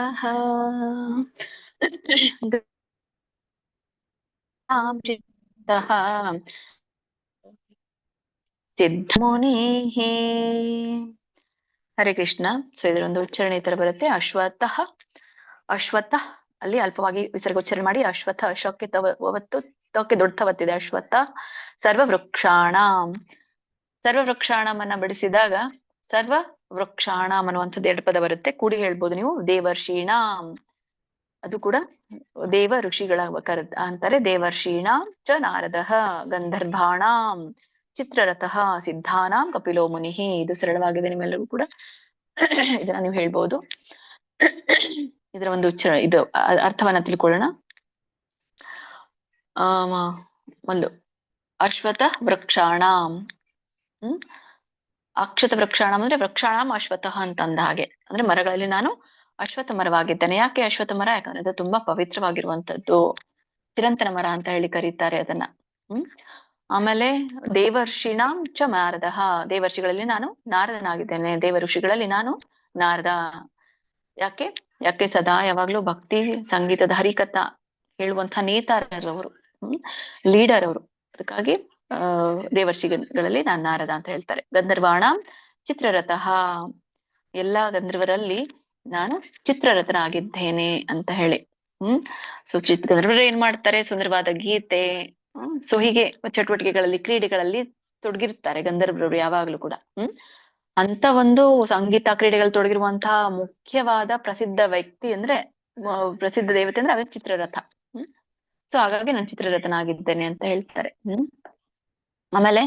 ಸಿದ್ಧಮುನಿಃ. ಹರೇ ಕೃಷ್ಣ. ಸೊ ಇದರೊಂದು ಉಚ್ಚಾರಣೆ ಈ ತರ ಬರುತ್ತೆ. ಅಶ್ವತ್ಥ ಅಶ್ವತ್ಥ ಅಲ್ಲಿ ಅಲ್ಪವಾಗಿ ವಿಸರ್ಗೋಚ್ಚಾರಣೆ ಮಾಡಿ ಅಶ್ವತ್ಥ ಅಶಕ್ಕೆ ಒತ್ತು ತಕ್ಕೆ ದೊಡ್ಡ ತವತ್ತಿದೆ. ಅಶ್ವತ್ಥ ಸರ್ವವೃಕ್ಷಾಣಾಂ ಸರ್ವವೃಕ್ಷಾಣಂ ಅನ್ನ ಬಡಿಸಿದಾಗ ಸರ್ವ ವೃಕ್ಷಾಣಂ ಅನ್ನುವಂಥದ್ದು 2 ಪದ ಬರುತ್ತೆ. ಕೂಡಿ ಹೇಳ್ಬೋದು ನೀವು. ದೇವರ್ಷೀಣಾಂ ಅದು ಕೂಡ ದೇವ ಋಷಿಗಳ ಅಂತಾರೆ. ದೇವರ್ಷೀಣಾಂ ಚ ನಾರದಃ ಗಂಧರ್ವಾಣಾಂ ಚಿತ್ರರಥಃ ಸಿದ್ಧಾನಾಂ ಕಪಿಲೋ ಮುನಿಃ. ಇದು ಸರಳವಾಗಿದೆ ನಿಮ್ಮೆಲ್ಲರಿಗೂ ಕೂಡ. ಇದನ್ನ ನೀವು ಹೇಳ್ಬೋದು. ಇದರ ಒಂದು ಇದು ಅರ್ಥವನ್ನ ತಿಳ್ಕೊಳ್ಳೋಣ. ಮೊದಲು ಅಶ್ವತ್ಥ ವೃಕ್ಷಾಣಾಂ ಅಕ್ಷತ ವೃಕ್ಷಾಣಂ ಅಂದ್ರೆ ವೃಕ್ಷಾಣಾಂ ಅಶ್ವತ್ಥ ಅಂತ ಅಂದ ಹಾಗೆ. ಅಂದ್ರೆ ಮರಗಳಲ್ಲಿ ನಾನು ಅಶ್ವತ್ಥ ಮರವಾಗಿದ್ದೇನೆ. ಯಾಕೆ ಅಶ್ವತ್ಥ ಮರ? ಯಾಕಂದ್ರೆ ಅದು ತುಂಬಾ ಪವಿತ್ರವಾಗಿರುವಂತದ್ದು. ಚಿರಂತನ ಮರ ಅಂತ ಹೇಳಿ ಕರೀತಾರೆ ಅದನ್ನ. ಆಮೇಲೆ ದೇವರ್ಷಿಣಾಂ ಚ ನಾರದಃ ದೇವರ್ಷಿಗಳಲ್ಲಿ ನಾನು ನಾರದನಾಗಿದ್ದೇನೆ. ದೇವ ಋಷಿಗಳಲ್ಲಿ ನಾನು ನಾರದ. ಯಾಕೆ ಯಾಕೆ ಸದಾ ಯಾವಾಗ್ಲೂ ಭಕ್ತಿ ಸಂಗೀತದ ಹರಿಕಥಾ ಹೇಳುವಂತಹ ನೇತಾರರವರು, ಲೀಡರ್ ಅವರು. ಅದಕ್ಕಾಗಿ ದೇವರ್ಷಿಗಳಲ್ಲಿ ನಾನು ನಾರದ ಅಂತ ಹೇಳ್ತಾರೆ. ಗಂಧರ್ವಾಣಾಂ ಚಿತ್ರರಥಃ ಎಲ್ಲಾ ಗಂಧರ್ವರಲ್ಲಿ ನಾನು ಚಿತ್ರರಥನಾಗಿದ್ದೇನೆ ಅಂತ ಹೇಳಿ. ಸೊ ಗಂಧರ್ವರು ಏನ್ ಮಾಡ್ತಾರೆ? ಸುಂದರವಾದ ಗೀತೆ, ಸೊ ಹೀಗೆ ಚಟುವಟಿಕೆಗಳಲ್ಲಿ ಕ್ರೀಡೆಗಳಲ್ಲಿ ತೊಡಗಿರ್ತಾರೆ ಗಂಧರ್ವರು ಯಾವಾಗ್ಲೂ ಕೂಡ. ಅಂತ ಒಂದು ಸಂಗೀತ ಕ್ರೀಡೆಗಳಲ್ಲಿ ತೊಡಗಿರುವಂತಹ ಮುಖ್ಯವಾದ ಪ್ರಸಿದ್ಧ ವ್ಯಕ್ತಿ ಅಂದ್ರೆ ಪ್ರಸಿದ್ಧ ದೇವತೆ ಅಂದ್ರೆ ಅವೇ ಚಿತ್ರರಥ. ಸೊ ಹಾಗಾಗಿ ನಾನು ಚಿತ್ರರಥನಾಗಿದ್ದೇನೆ ಅಂತ ಹೇಳ್ತಾರೆ. ಆಮೇಲೆ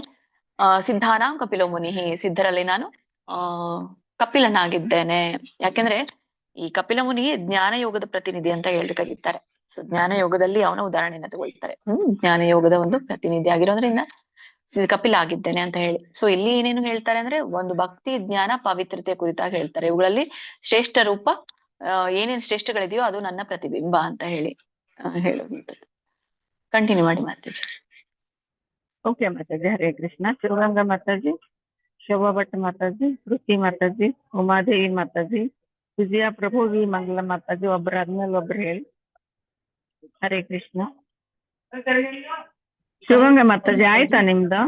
ಸಿದ್ಧಾನಾಂ ಕಪಿಲೋ ಮುನಿಃ ಸಿದ್ಧರಲ್ಲಿ ನಾನು ಕಪಿಲನಾಗಿದ್ದೇನೆ. ಯಾಕೆಂದ್ರೆ ಈ ಕಪಿಲ ಮುನಿ ಜ್ಞಾನ ಯೋಗದ ಪ್ರತಿನಿಧಿ ಅಂತ ಕರೀತಾರೆ. ಸೊ ಜ್ಞಾನ ಯೋಗದಲ್ಲಿ ಅವನ ಉದಾಹರಣೆಯನ್ನ ತಗೊಳ್ತಾರೆ. ಜ್ಞಾನ ಯೋಗದ ಒಂದು ಪ್ರತಿನಿಧಿ ಆಗಿರೋದ್ರಿಂದ ಕಪಿಲ ಆಗಿದ್ದೇನೆ ಅಂತ ಹೇಳಿ. ಸೊ ಇಲ್ಲಿ ಏನೇನು ಹೇಳ್ತಾರೆ ಅಂದ್ರೆ ಒಂದು ಭಕ್ತಿ ಜ್ಞಾನ ಪವಿತ್ರತೆಯ ಕುರಿತಾಗಿ ಹೇಳ್ತಾರೆ. ಇವುಗಳಲ್ಲಿ ಶ್ರೇಷ್ಠ ರೂಪ ಏನೇನು ಶ್ರೇಷ್ಠಗಳಿದೆಯೋ ಅದು ನನ್ನ ಪ್ರತಿಬಿಂಬ ಅಂತ ಹೇಳಿ ಹೇಳುವಂಥದ್ದು. ಕಂಟಿನ್ಯೂ ಮಾಡಿ ಮಾತಾಜಿ. ಓಕೆ ಮಾತಾಜಿ. ಹರೇ ಕೃಷ್ಣ. ಶಿವಗಂಗಾ ಮಾತಾಜಿ, ಶೋಭಾ ಭಟ್ ಮಾತಾಜಿ, ಶ್ರುತಿ ಮಾತಾಜಿ, ಉಮಾದೇವಿ ಮಾತಾಜಿ, ವಿಜಯ ಪ್ರಭು, ವಿ ಮಂಗಲ ಮಾತಾಜಿ. ಒಬ್ಬರಾದ್ಮೇಲೆ ಒಬ್ರು ಹೇಳಿ. ಹರೇ ಕೃಷ್ಣ. ಶಿವಗಂಗಾ ಮಾತಾಜಿ ಆಯ್ತಾ ನಿಮ್ದು?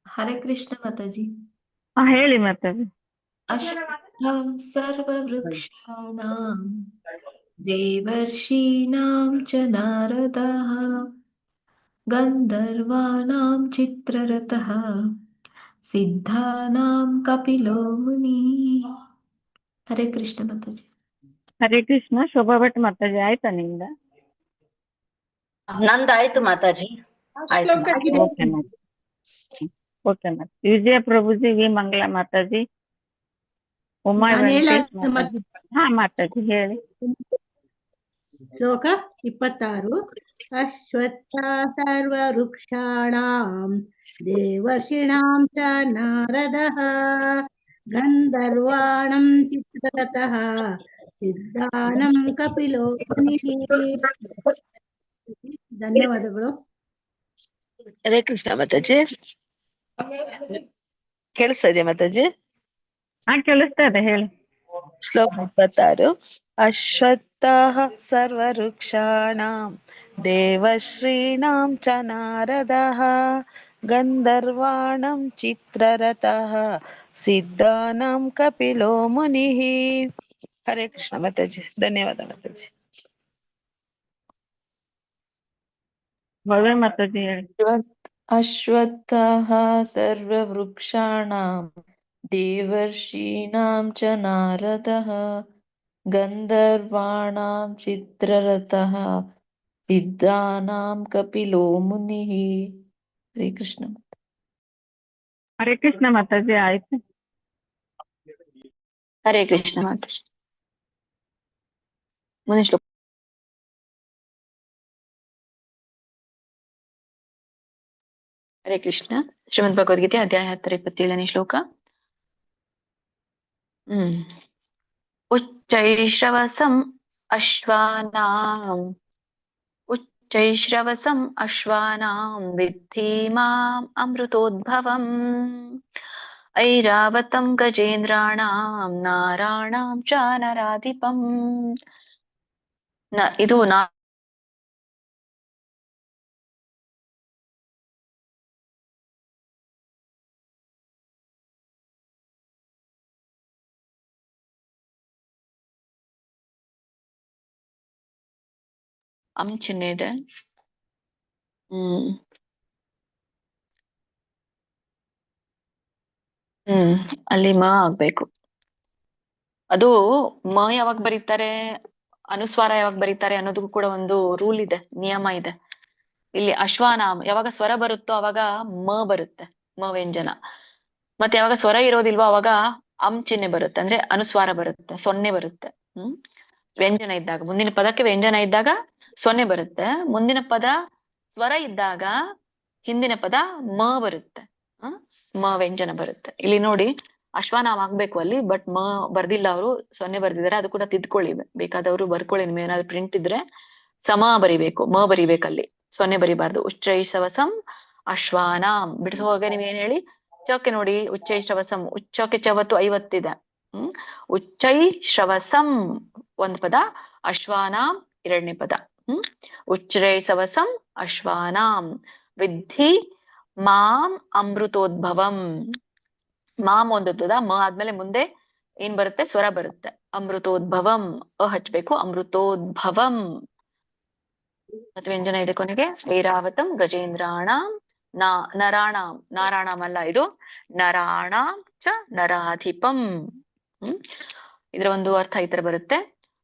ಹರೇ ಕೃಷ್ಣ ಮಾತಾಜಿ. ಹೇಳಿ ಮಾತಾಜಿ. ಸರ್ವವೃಕ್ಷಾಣಾಂ ದೇವರ್ಷೀಣಾಂ ಚ ನಾರದಃ ಗಂಧರ್ವಾಣಾಂ ಚಿತ್ರರಥಃ ಸಿದ್ಧಾನಾಂ ಕಪಿಲೋ ಮುನಿಃ. ಹರೇ ಕೃಷ್ಣ ಮಾತಾಜಿ. ಹರೇ ಕೃಷ್ಣ. ಶೋಭಾ ಭಟ್ ಮಾತಾಜಿ ಆಯ್ತಾ ನಿಮ್ದ? ನಂದಾಯ್ತು ಮಾತಾಜಿ. ಓಕೆ ಮಾತಾಜಿ. ವಿಜಯ ಪ್ರಭುಜಿ, ವಿ ಮಂಗಲ ಮಾತಾಜಿ, ಉಮಾ ಮಾತಾಜಿ. ಮಾತಾಜಿ ಹೇಳಿ. ಶ್ಲೋಕ 26. ಅಶ್ವತ್ಥ ಸರ್ವವೃಕ್ಷಾಣಾಂ ದೇವರ್ಷಿಣಾಂ ಚ ನಾರದಃ ಗಂಧರ್ವಾಣಂ ಚಿತ್ರರಥಃ ಸಿದ್ಧಾನಂ ಕಪಿಲೋ ಮುನಿಃ. ಧನ್ಯವಾದಗಳು. ಹರೇ ಕೃಷ್ಣ ಮಾತಾಜಿ. ಕೇಳಿಸ್ತಾ ಇದೆಯಾ ಮಾತಾಜಿ? ಕೇಳಿಸ್ತಾ ಇದೆ, ಹೇಳಿ. ಶ್ಲೋಕ 26. ಅಶ್ವತ್ಥಃ ಸರ್ವವೃಕ್ಷಾಣಾಂ ದೇವಶ್ರೀಣಾಂ ಚ ನಾರದಃ ಗಂಧರ್ವಾಣಂ ಚಿತ್ರರಥಃ ಸಿದ್ಧಾನಾಂ ಕಪಿಲೋ ಮುನಿಃ. ಹರೇ ಕೃಷ್ಣ ಮಾತಾಜಿ. ಧನ್ಯವಾದ ಮಾತಾಜಿ. ಭವ್ಯ ಮಾತಾಜಿ ಹೇಳಿ. ಅಶ್ವತ್ಥಃ ಸರ್ವವೃಕ್ಷಾಣಾಂ ದೇವರ್ಷೀಣಾಂ ಚ ನಾರದಃ ಗಂಧರ್ವಾಣಾಂ ಚಿತ್ರರಥಃ ಸಿದ್ಧಾನಾಂ ಕಪಿಲೋ ಮುನಿಃ. ಹರೇ ಕೃಷ್ಣ. ಹರೇ ಕೃಷ್ಣ ಮಾತಾಜಿ ಆಯ್ತು. ಹರೇ ಕೃಷ್ಣ ಮಾತಾಜಿ. ಮುಂದಿನ ಶ್ಲೋಕ. ಹರೇ ಕೃಷ್ಣ. ಶ್ರೀಮದ್ ಭಗವದ್ಗೀತೆ ಅಧ್ಯಾಯ 10 27ನೇ ಶ್ಲೋಕ. ಉಚ್ಚೈಶ್ರವಸಂ ಅಶ್ವಾನಾಂ ಉಚ್ಚೈಶ್ರವಸಂ ಅಶ್ವಾನಾಂ ವಿದ್ಧಿ ಮಾಂ ಅಮೃತೋದ್ಭವಂ ಐರಾವತಂ ಗಜೇಂದ್ರಾಣಾಂ ನಾರಾಣಾಂ ಚ ನರಾಧಿಪಂ. ಇದು ಚಿಹ್ನೆ ಇದೆ. ಅಲ್ಲಿ ಮ ಆಗ್ಬೇಕು. ಅದು ಮ ಯಾವಾಗ ಬರೀತಾರೆ, ಅನುಸ್ವಾರ ಯಾವಾಗ ಬರೀತಾರೆ ಅನ್ನೋದಕ್ಕೂ ಕೂಡ ಒಂದು ರೂಲ್ ಇದೆ, ನಿಯಮ ಇದೆ. ಇಲ್ಲಿ ಅಶ್ವಾನಾಮ್ ಯಾವಾಗ ಸ್ವರ ಬರುತ್ತೋ ಅವಾಗ ಮ ಬರುತ್ತೆ, ಮ ವ್ಯಂಜನ. ಮತ್ತೆ ಯಾವಾಗ ಸ್ವರ ಇರೋದಿಲ್ವೋ ಅವಾಗ ಚಿಹ್ನೆ ಬರುತ್ತೆ, ಅಂದ್ರೆ ಅನುಸ್ವಾರ ಬರುತ್ತೆ, ಸೊನ್ನೆ ಬರುತ್ತೆ. ವ್ಯಂಜನ ಇದ್ದಾಗ, ಮುಂದಿನ ಪದಕ್ಕೆ ವ್ಯಂಜನ ಇದ್ದಾಗ ಸೊನ್ನೆ ಬರುತ್ತೆ, ಮುಂದಿನ ಪದ ಸ್ವರ ಇದ್ದಾಗ ಹಿಂದಿನ ಪದ ಮ ಬರುತ್ತೆ, ಮ ವ್ಯಂಜನ ಬರುತ್ತೆ. ಇಲ್ಲಿ ನೋಡಿ ಅಶ್ವಾನಾಮ್ ಆಗ್ಬೇಕು ಅಲ್ಲಿ, ಬಟ್ ಮ ಬರ್ದಿಲ್ಲ, ಅವರು ಸೊನ್ನೆ ಬರ್ದಿದ್ದಾರೆ. ಅದು ಕೂಡ ತಿದ್ಕೊಳ್ಳಿ, ಬೇಕಾದವರು ಬರ್ಕೊಳ್ಳಿ. ನಿಮ್ಗೆ ಏನಾದ್ರು ಪ್ರಿಂಟ್ ಇದ್ರೆ ಸಮ ಬರಿಬೇಕು, ಮ ಬರಿಬೇಕಲ್ಲಿ, ಸೊನ್ನೆ ಬರಿಬಾರ್ದು. ಉಚ್ಚೈಶ್ರವಸಂ ಅಶ್ವಾನಾಂ ಬಿಡಿಸುವಾಗ ನೀವೇನ್ ಹೇಳಿ, ಚೌಕೆ ನೋಡಿ, ಉಚ್ಚೈಶ್ರವಸಂ, ಉಚ್ಚಕ್ಕೆ ಚವತ್ತು 50 ಇದೆ. ಉಚ್ಚೈ ಶ್ರವಸಂ ಒಂದ್ ಪದ, ಅಶ್ವಾನಾಂ 2ನೇ ಪದ. ಉಚ್ಚೈಶ್ರವಸಂ ಅಶ್ವಾನಾಂ ವಿದ್ಧಿ ಮಾಂ ಅಮೃತೋದ್ಭವಂ. ಮಾಂ ಒಂದು ಪದ, ಮ ಆದ್ಮೇಲೆ ಮುಂದೆ ಏನ್ ಬರುತ್ತೆ, ಸ್ವರ ಬರುತ್ತೆ. ಅಮೃತೋದ್ಭವಂ ಹಚ್ಬೇಕು, ಅಮೃತೋದ್ಭವಂ. ಮತ್ತೆ ವ್ಯಂಜನ ಇದೆ ಕೊನೆಗೆ. ಐರಾವತಂ ಗಜೇಂದ್ರಾಣಾಂ ನರಾಣಾಂ, ನಾರಾಣಾಂ ಅಲ್ಲ ಇದು, ನರಾಣಾಂ ಚ ನರಾಧಿಪಂ. ಇದರ ಒಂದು ಅರ್ಥ ಈ ತರ ಬರುತ್ತೆ.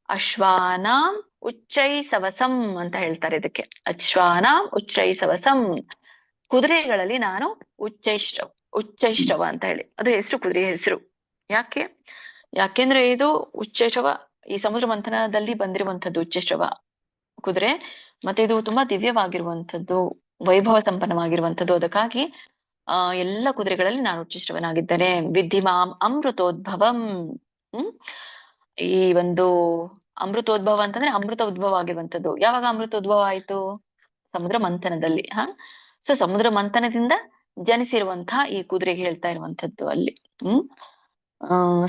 ಅಶ್ವಾನಾಂ ಉಚ್ಚೈ ಸವಸಂ ಅಂತ ಹೇಳ್ತಾರೆ ಇದಕ್ಕೆ. ಅಶ್ವಾನಾಂ ಉಚ್ಚೈ ಸವಸಂ, ಕುದುರೆಗಳಲ್ಲಿ ನಾನು ಉಚ್ಚೈಶ್ರವ ಅಂತ ಹೇಳಿ, ಅದು ಹೆಸರು, ಕುದುರೆ ಹೆಸರು. ಯಾಕೆಂದ್ರೆ ಇದು ಉಚ್ಚೈಶ್ರವ ಈ ಸಮುದ್ರ ಮಂಥನದಲ್ಲಿ ಬಂದಿರುವಂತದ್ದು ಉಚ್ಚೈಶ್ರವ ಕುದುರೆ. ಮತ್ತೆ ಇದು ತುಂಬಾ ದಿವ್ಯವಾಗಿರುವಂತದ್ದು, ವೈಭವ ಸಂಪನ್ನವಾಗಿರುವಂತದ್ದು. ಅದಕ್ಕಾಗಿ ಎಲ್ಲ ಕುದುರೆಗಳಲ್ಲಿ ನಾನು ಉಚ್ಚೈಶ್ರವನಾಗಿದ್ದೇನೆ. ವಿದ್ಧಿ ಮಾಂ ಅಮೃತೋದ್ಭವಂ. ಈ ಒಂದು ಅಮೃತೋದ್ಭವ ಅಂತಂದ್ರೆ ಅಮೃತ ಉದ್ಭವ ಆಗಿರುವಂತದ್ದು. ಯಾವಾಗ ಅಮೃತೋದ್ಭವ ಆಯ್ತು? ಸಮುದ್ರ ಮಂಥನದಲ್ಲಿ. ಸೊ ಸಮುದ್ರ ಮಂಥನದಿಂದ ಜನಿಸಿರುವಂತಹ ಈ ಕುದುರೆಗೆ ಹೇಳ್ತಾ ಇರುವಂತದ್ದು ಅಲ್ಲಿ.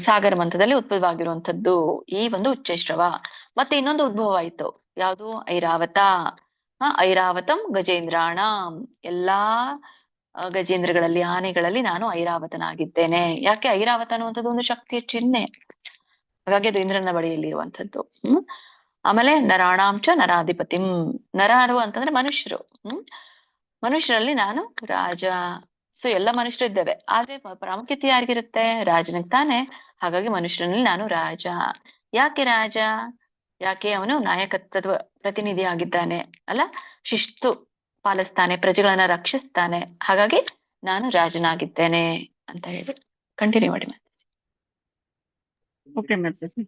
ಸಾಗರ ಮಂಥದಲ್ಲಿ ಉದ್ಭವವಾಗಿರುವಂತದ್ದು ಈ ಒಂದು ಉಚ್ಚೈಶ್ರವ. ಮತ್ತೆ ಇನ್ನೊಂದು ಉದ್ಭವ ಆಯ್ತು, ಯಾವುದು? ಐರಾವತ. ಐರಾವತಂ ಗಜೇಂದ್ರಾಣಾಂ, ಎಲ್ಲಾ ಗಜೇಂದ್ರಗಳಲ್ಲಿ, ಆನೆಗಳಲ್ಲಿ ನಾನು ಐರಾವತನಾಗಿದ್ದೇನೆ. ಯಾಕೆ? ಐರಾವತ ಅನ್ನುವಂಥದ್ದು ಒಂದು ಶಕ್ತಿಯ ಚಿಹ್ನೆ, ಹಾಗಾಗಿ ಅದು ಇಂದ್ರನ ಬಳಿಯಲ್ಲಿ ಇರುವಂತದ್ದು. ಆಮೇಲೆ ನರಾಣಾಂಚ ನರಾಧಿಪತಿಂ, ನರಾರು ಅಂತಂದ್ರೆ ಮನುಷ್ಯರು. ಮನುಷ್ಯರಲ್ಲಿ ನಾನು ರಾಜ. ಸೊ ಎಲ್ಲ ಮನುಷ್ಯರು ಇದ್ದೇವೆ, ಆದ್ರೆ ಪ್ರಾಮುಖ್ಯತೆ ಯಾರಿಗಿರುತ್ತೆ? ರಾಜನಿಗೆ ತಾನೆ. ಹಾಗಾಗಿ ಮನುಷ್ಯರಲ್ಲಿ ನಾನು ರಾಜ. ಯಾಕೆ ರಾಜ? ಯಾಕೆ? ಅವನು ನಾಯಕತ್ವದ ಪ್ರತಿನಿಧಿ ಆಗಿದ್ದಾನೆ ಅಲ್ಲ, ಶಿಸ್ತು ಪಾಲಿಸ್ತಾನೆ, ಪ್ರಜೆಗಳನ್ನ ರಕ್ಷಿಸ್ತಾನೆ. ಹಾಗಾಗಿ ನಾನು ರಾಜನಾಗಿದ್ದೇನೆ ಅಂತ ಹೇಳಿ ಕಂಟಿನ್ಯೂ ಮಾಡಿ.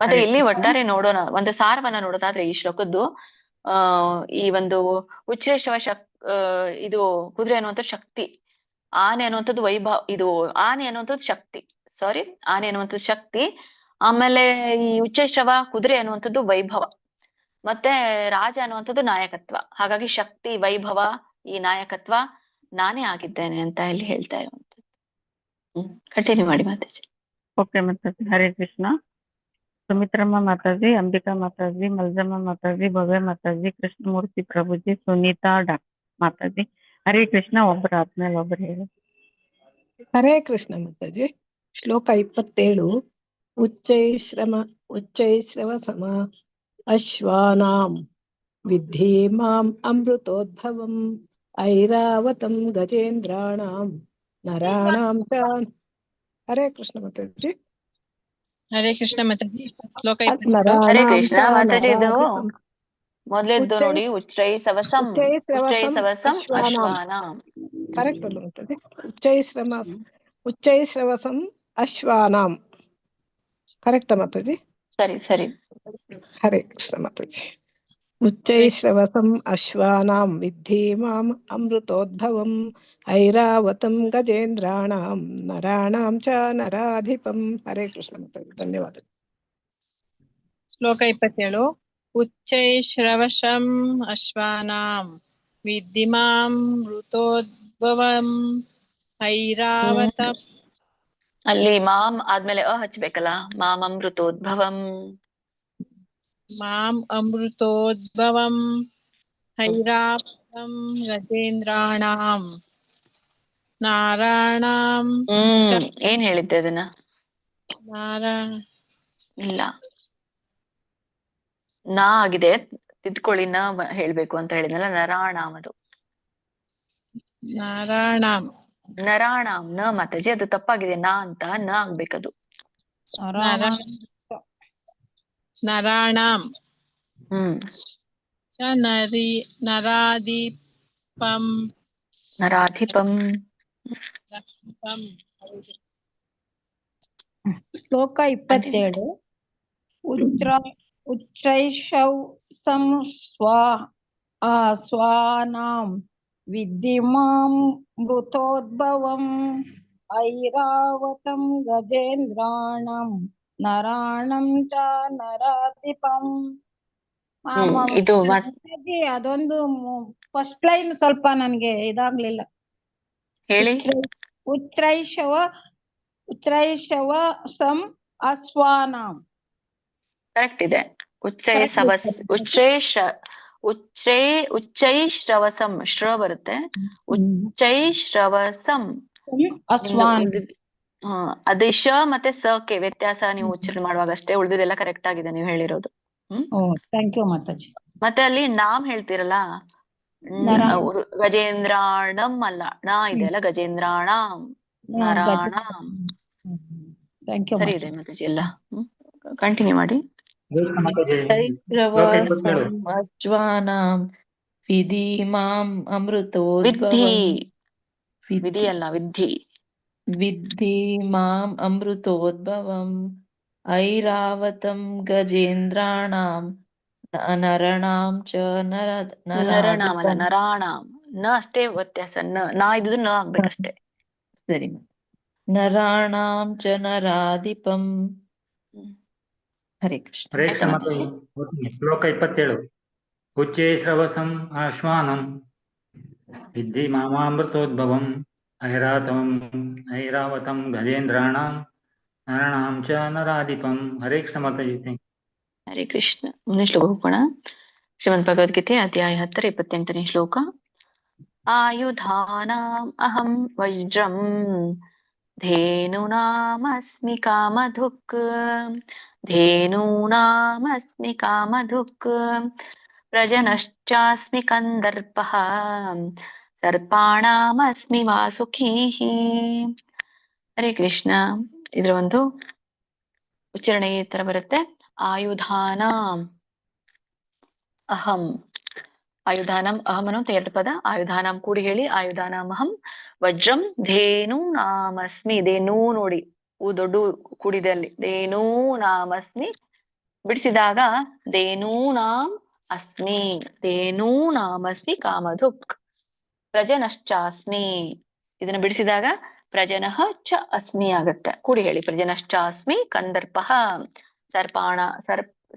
ಮತ್ತೆ ಇಲ್ಲಿ ಒಟ್ಟಾರೆ ನೋಡೋಣ, ಒಂದು ಸಾರವನ್ನ ನೋಡೋದಾದ್ರೆ ಈ ಶ್ಲೋಕದ್ದು, ಈ ಒಂದು ಉಚ್ಚೈಶ್ರವ ಇದು ಕುದುರೆ ಅನ್ನುವಂಥದ್ದು ಶಕ್ತಿ, ಆನೆ ಅನ್ನುವಂಥದ್ದು ವೈಭವ. ಇದು ಆನೆ ಅನ್ನುವಂಥದ್ದು ಶಕ್ತಿ, ಆನೆ ಅನ್ನುವಂಥದ್ದು ಶಕ್ತಿ. ಆಮೇಲೆ ಈ ಉಚ್ಚೈಶ್ರವ ಕುದುರೆ ಅನ್ನುವಂಥದ್ದು ವೈಭವ, ಮತ್ತೆ ರಾಜ ಅನ್ನುವಂಥದ್ದು ನಾಯಕತ್ವ. ಹಾಗಾಗಿ ಶಕ್ತಿ, ವೈಭವ, ಈ ನಾಯಕತ್ವ ನಾನೇ ಆಗಿದ್ದೇನೆ ಅಂತ ಇಲ್ಲಿ ಹೇಳ್ತಾ ಇರುವಂತದ್ದು. ಕಂಟಿನ್ಯೂ ಮಾಡಿ ಮಾತಾಜಿ. ಓಕೆ ಮಾತಾಜಿ. ಹರೇ ಕೃಷ್ಣ. ಸುಮಿತ್ರಮ್ಮ ಮಾತಾಜಿ, ಅಂಬಿಕಾ ಮಾತಾಜಿ, ಮಲ್ಜಮ್ಮ ಮಾತಾಜಿ, ಭವ್ಯ ಮಾತಾಜಿ, ಕೃಷ್ಣಮೂರ್ತಿ ಪ್ರಭುಜಿ, ಸುನೀತಾ ಮಾತಾಜಿ. ಹರೇ ಕೃಷ್ಣ. ಒಬ್ಬರ ಆದ್ಮೇಲೆ ಒಬ್ಬರು ಹೇಳಿ. ಹರೇ ಕೃಷ್ಣ ಮಾತಾಜಿ. ಶ್ಲೋಕ 27. ಉಚ್ಚೈಶ್ರವ ಸಮ ಅಶ್ವಾನಾಂ ವಿದ್ಧಿ ಮಾಂ ಅಮೃತೋದ್ಭವಂ ಐರಾವತಂ ಗಜೇಂದ್ರಾಣಾಂ ನರಾಣಾಂ ಚ. ಹರೇ ಕೃಷ್ಣ ಮಾತಾಜಿ. ಹರೇ ಕೃಷ್ಣ ಮಾತಾಜಿ. ಶ್ಲೋಕ ಹರೇ ಕೃಷ್ಣ ಮಾತಾಜಿ. ಇದು ಮೊದಲೇದ್ದು ನೋಡಿ, ಉಚ್ಚೈ ಸವಸಂ ಅಶ್ವಾನಾಂ. ಕರೆಕ್ಟ್ ಅಲ್ಲ ಮಾತಾಜಿ? ಉಚ್ಚೈಶ್ರಮ ಉಚ್ಚೈಶ್ರವಸಂ ಅಶ್ವಾನಾಂ. ಕರೆಕ್ಟಾ ಮಾತಾಜಿ? ಸರಿ ಸರಿ. ಹರೇ ಕೃಷ್ಣ ಮಾತಾಜಿ. ಉಚ್ಚೈಶ್ರವಸಂ ಅಶ್ವಾನಾಂ ವಿದ್ಧಿ ಮಾಂ ಅಮೃತೋದ್ಭವಂ ಐರಾವತಂ ಗಜೇಂದ್ರಾಣಾಂ ನರಾಣಾಂ ಚ ನರಾಧಿಪಂ. ಹರೇ ಕೃಷ್ಣ ಮಾತಾಜಿ. ಧನ್ಯವಾದ. ಶ್ಲೋಕ 27. ಉಚ್ಚೈಶ್ರವಸಂ ಅಶ್ವಾನಾಂ ವಿದ್ಧಿ ಮಾಂ ಮೃತೋದ್ಭವಂ ಐರಾವತಂ. ಅಲ್ಲಿ ಮಾಂ ಆದ್ಮೇಲೆ ಹಚ್ಬೇಕಲ್ಲ. ಮಾಂ ಅಮೃತೋದ್ಭವಂ. ಮಾಂ ಅಮೃತೋದ್ಭವಂ ಐರಾವತಂ ಗಜೇಂದ್ರಾಣಾಂ ನಾರಾಣಾಂ ಏನ್ ಹೇಳಿದ್ದೆ ಅದನ್ನ? ಇಲ್ಲ, ನಾ ಆಗಿದೆ, ತಿದ್ಕೊಳ್ಳಿ. ನ ಹೇಳ್ಬೇಕು ಅಂತ ಹೇಳಿದ್ನಲ್ಲ. ನರಾಣಾಮ್ ಅದು. ನಾರಾಣಾಂ ನರಾಣಾಮ್ ನ ಮಾತಾಜಿ, ಅದು ತಪ್ಪಾಗಿದೆ. ನಾ ಅಂತ ನ ಆಗ್ಬೇಕದು. ನರಾಣಾಂ ಚ ನರಾಧಿಪಂ. ನರಾಧಿಪಂ. ಶ್ಲೋಕ 27. ಉಚ್ಚೈಷೌಸಂ ಸ್ವಾನಾಂ ವಿದ್ಧಿ ಮಾಂ ಮೃತೋದ್ಭವಂ ಐರಾವತಂ ಗಜೇಂದ್ರಾಣಂ ನರಾಣಂ ಚ ನರಾಧಿಪಂ. ಇದು ಅದೊಂದು ಫಸ್ಟ್ ಲೈನ್ ಸ್ವಲ್ಪ ನನ್ಗೆ ಇದಾಗ್ಲಿಲ್ಲ. ಹೇಳಿ. ಉಚ್ಚೈಷವ ಸಂ ಅಶ್ವಾನಾಂ. ಕರೆಕ್ಟ್ ಇದೆ. ಉಚ್ಚೈಶ್ರವಸಂ ಶ್ರ ಬರುತ್ತೆ. ಉಚ್ಚೈಶ್ರವಸಂ ಅದೇ ಶ ಮತ್ತೆ ಸ ಕೆ ವ್ಯತ್ಯಾಸ ನೀವು ಉಚ್ಚಾರಣೆ ಮಾಡುವಾಗ ಅಷ್ಟೇ. ಉಳಿದಿದೆಲ್ಲ ಕರೆಕ್ಟ್ ಆಗಿದೆ ನೀವು ಹೇಳಿರೋದು. ಥ್ಯಾಂಕ್ ಯು ಮಾತಾಜಿ. ಮತ್ತೆ ಅಲ್ಲಿ ನಾಮ್ ಹೇಳ್ತೀರಲ್ಲ, ಗಜೇಂದ್ರಾಣಂ ಅಲ್ಲ, ನಾ ಇದೆ ಅಲ್ಲ, ಗಜೇಂದ್ರಾಣಂ ನರಾಣಂ. ಸರಿ ಇದೆ ಮಾತಾಜಿ ಎಲ್ಲ. ಕಂಟಿನ್ಯೂ ಮಾಡಿ. ಅಜ್ವಾನಾಂ ವಿಧಿ ಮಾಂ ವಿಧಿ. ವಿಧಿ ಅಲ್ಲ, ವಿಧಿ. ವಿದ್ಧಿ ಮಾಂ ಅಮೃತೋದ್ಭವಂ ಐರಾವತಂ ಗಜೇಂದ್ರಾಣಾಂ ನರಣಾಂ ಚ ನರಣಾಂ ಅಲ್ಲ, ನರಾಣಾಂ. ನ ಅಷ್ಟೇ ವ್ಯತ್ಯಾಸ. ನಾ ಇದ್ದು ನ ಆಗ್ಬೇಕಷ್ಟೇ. ಸರಿ. ನರಾಣಾಂ ಚ ನರಾಧಿಪಂ. ಹರೇ ಕೃಷ್ಣ. ಶ್ಲೋಕ 27. ಉಚ್ಚೈಶ್ರವಸಂ ಅಶ್ವಾನಂ ವಿದ್ಧಿ ಮಾಮಾಮೃತೋದ್ಭವಂ ಐರಾವತಂ ಗಜೇಂದ್ರಾಣಾಂ ನರಾಣಾಂ ಚ ನರಾಧಿಪಂ. ಹರೇ ಕೃಷ್ಣ ಮಾತಾಜಿ. ಹರೇ ಕೃಷ್ಣ. ಮುಂದಿನ ಶ್ಲೋಕ ಹೋಗೋಣ. ಶ್ರೀಮದ್ ಭಗವದ್ಗೀತೆ ಅಧ್ಯಾಯ 10 28ನೇ ಶ್ಲೋಕ. ಆಯುಧಾನಾಂ ಅಹಂ ವಜ್ರಂ ಧೇನೂನಾಮಸ್ಮಿ ಕಾಮಧುಕ್. ಧೇನೂನಾಮಸ್ಮಿ ಕಾಮಧುಕ್ ಪ್ರಜನಶ್ಚಾಸ್ಮಿ ಕಂದರ್ಪಃ ಸರ್ಪಾಣಾಮಸ್ಮಿ ವಾಸುಕೀಃ. ಹರೇ ಕೃಷ್ಣ. ಇದ್ರ ಒಂದು ಉಚ್ಚಾರಣೆ ಈ ತರ ಬರುತ್ತೆ. ಆಯುಧಾನಾಂ ಅಹಂ. ಆಯುಧಾನಾಂ ಅಹಂ ಅನ್ನೋ ಎರಡು ಪದ. ಆಯುಧಾನಾಂ ಕೂಡಿ ಹೇಳಿ. ಆಯುಧಾನಾಂ ಅಹಂ ವಜ್ರಂ ಧೇನು ನಾಮಸ್ಮಿ. ಧೇನು ನೋಡಿ, ದೊಡ್ಡ ಕೂಡಿದೆ ಅಲ್ಲಿ. ಧೇನು ನಾಮಸ್ಮಿ. ಬಿಡಿಸಿದಾಗ ಧೇನೂನಾಂ ಅಸ್ಮಿ. ಧೇನೂನಾಮಸ್ಮಿ ಕಾಮಧುಕ್ ಪ್ರಜನಶ್ಚಾಸ್ಮಿ. ಇದನ್ನ ಬಿಡಿಸಿದಾಗ ಪ್ರಜನಃ ಚ ಅಸ್ಮಿ ಆಗತ್ತೆ. ಕೂಡಿ ಹೇಳಿ. ಪ್ರಜನಶ್ಚಾಸ್ಮಿ ಕಂದರ್ಪಃ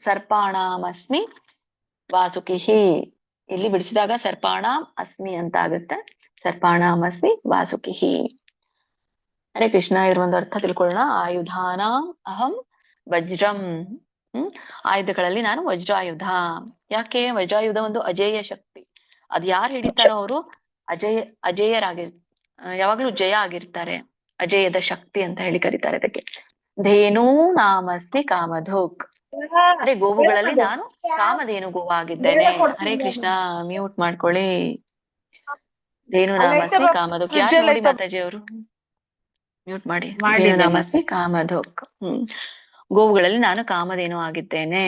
ಸರ್ಪಾಣಾಮಸ್ಮಿ ವಾಸುಕಿಃ. ಇಲ್ಲಿ ಬಿಡಿಸಿದಾಗ ಸರ್ಪಾಣಾಂ ಅಸ್ಮಿ ಅಂತ ಆಗುತ್ತೆ. ಸರ್ಪಾಣಾಮಸ್ಮಿ ವಾಸುಕಿಃ. ಹರೇ ಕೃಷ್ಣ. ಇದ್ರ ಒಂದು ಅರ್ಥ ತಿಳ್ಕೊಳ್ಳೋಣ. ಆಯುಧಾನಾಂ ಅಹಂ ವಜ್ರಂ. ಆಯುಧಗಳಲ್ಲಿ ನಾನು ವಜ್ರಾಯುಧ. ಯಾಕೆ? ವಜ್ರಾಯುಧ ಒಂದು ಅಜೇಯ ಶಕ್ತಿ. ಅದ್ ಯಾರು ಹಿಡಿತಾರೋ ಅವರು ಯಾವಾಗ್ಲೂ ಜಯ ಆಗಿರ್ತಾರೆ. ಅಜೇಯದ ಶಕ್ತಿ ಅಂತ ಹೇಳಿ ಕರೀತಾರೆ ಅದಕ್ಕೆ. ಧೇನು ನಾಮಸ್ಮಿ ಕಾಮಧುಕ್. ಅರೆ ಗೋವುಗಳಲ್ಲಿ ನಾನು ಕಾಮಧೇನು ಗೋವಾಗಿದ್ದೇನೆ. ಹರೇ ಕೃಷ್ಣ. ಮ್ಯೂಟ್ ಮಾಡ್ಕೊಳ್ಳಿ. ಧೇನು ನಾಮಸ್ಮಿ ಕಾಮಧುಕ್. ಯಾರು ನೋಡಿ ಮಾತಾಜಿ ಅವರು ಮ್ಯೂಟ್ ಮಾಡಿ. ಧೇನು ನಾಮಸ್ಮಿ ಕಾಮಧುಕ್. ಗೋವುಗಳಲ್ಲಿ ನಾನು ಕಾಮಧೇನು ಆಗಿದ್ದೇನೆ.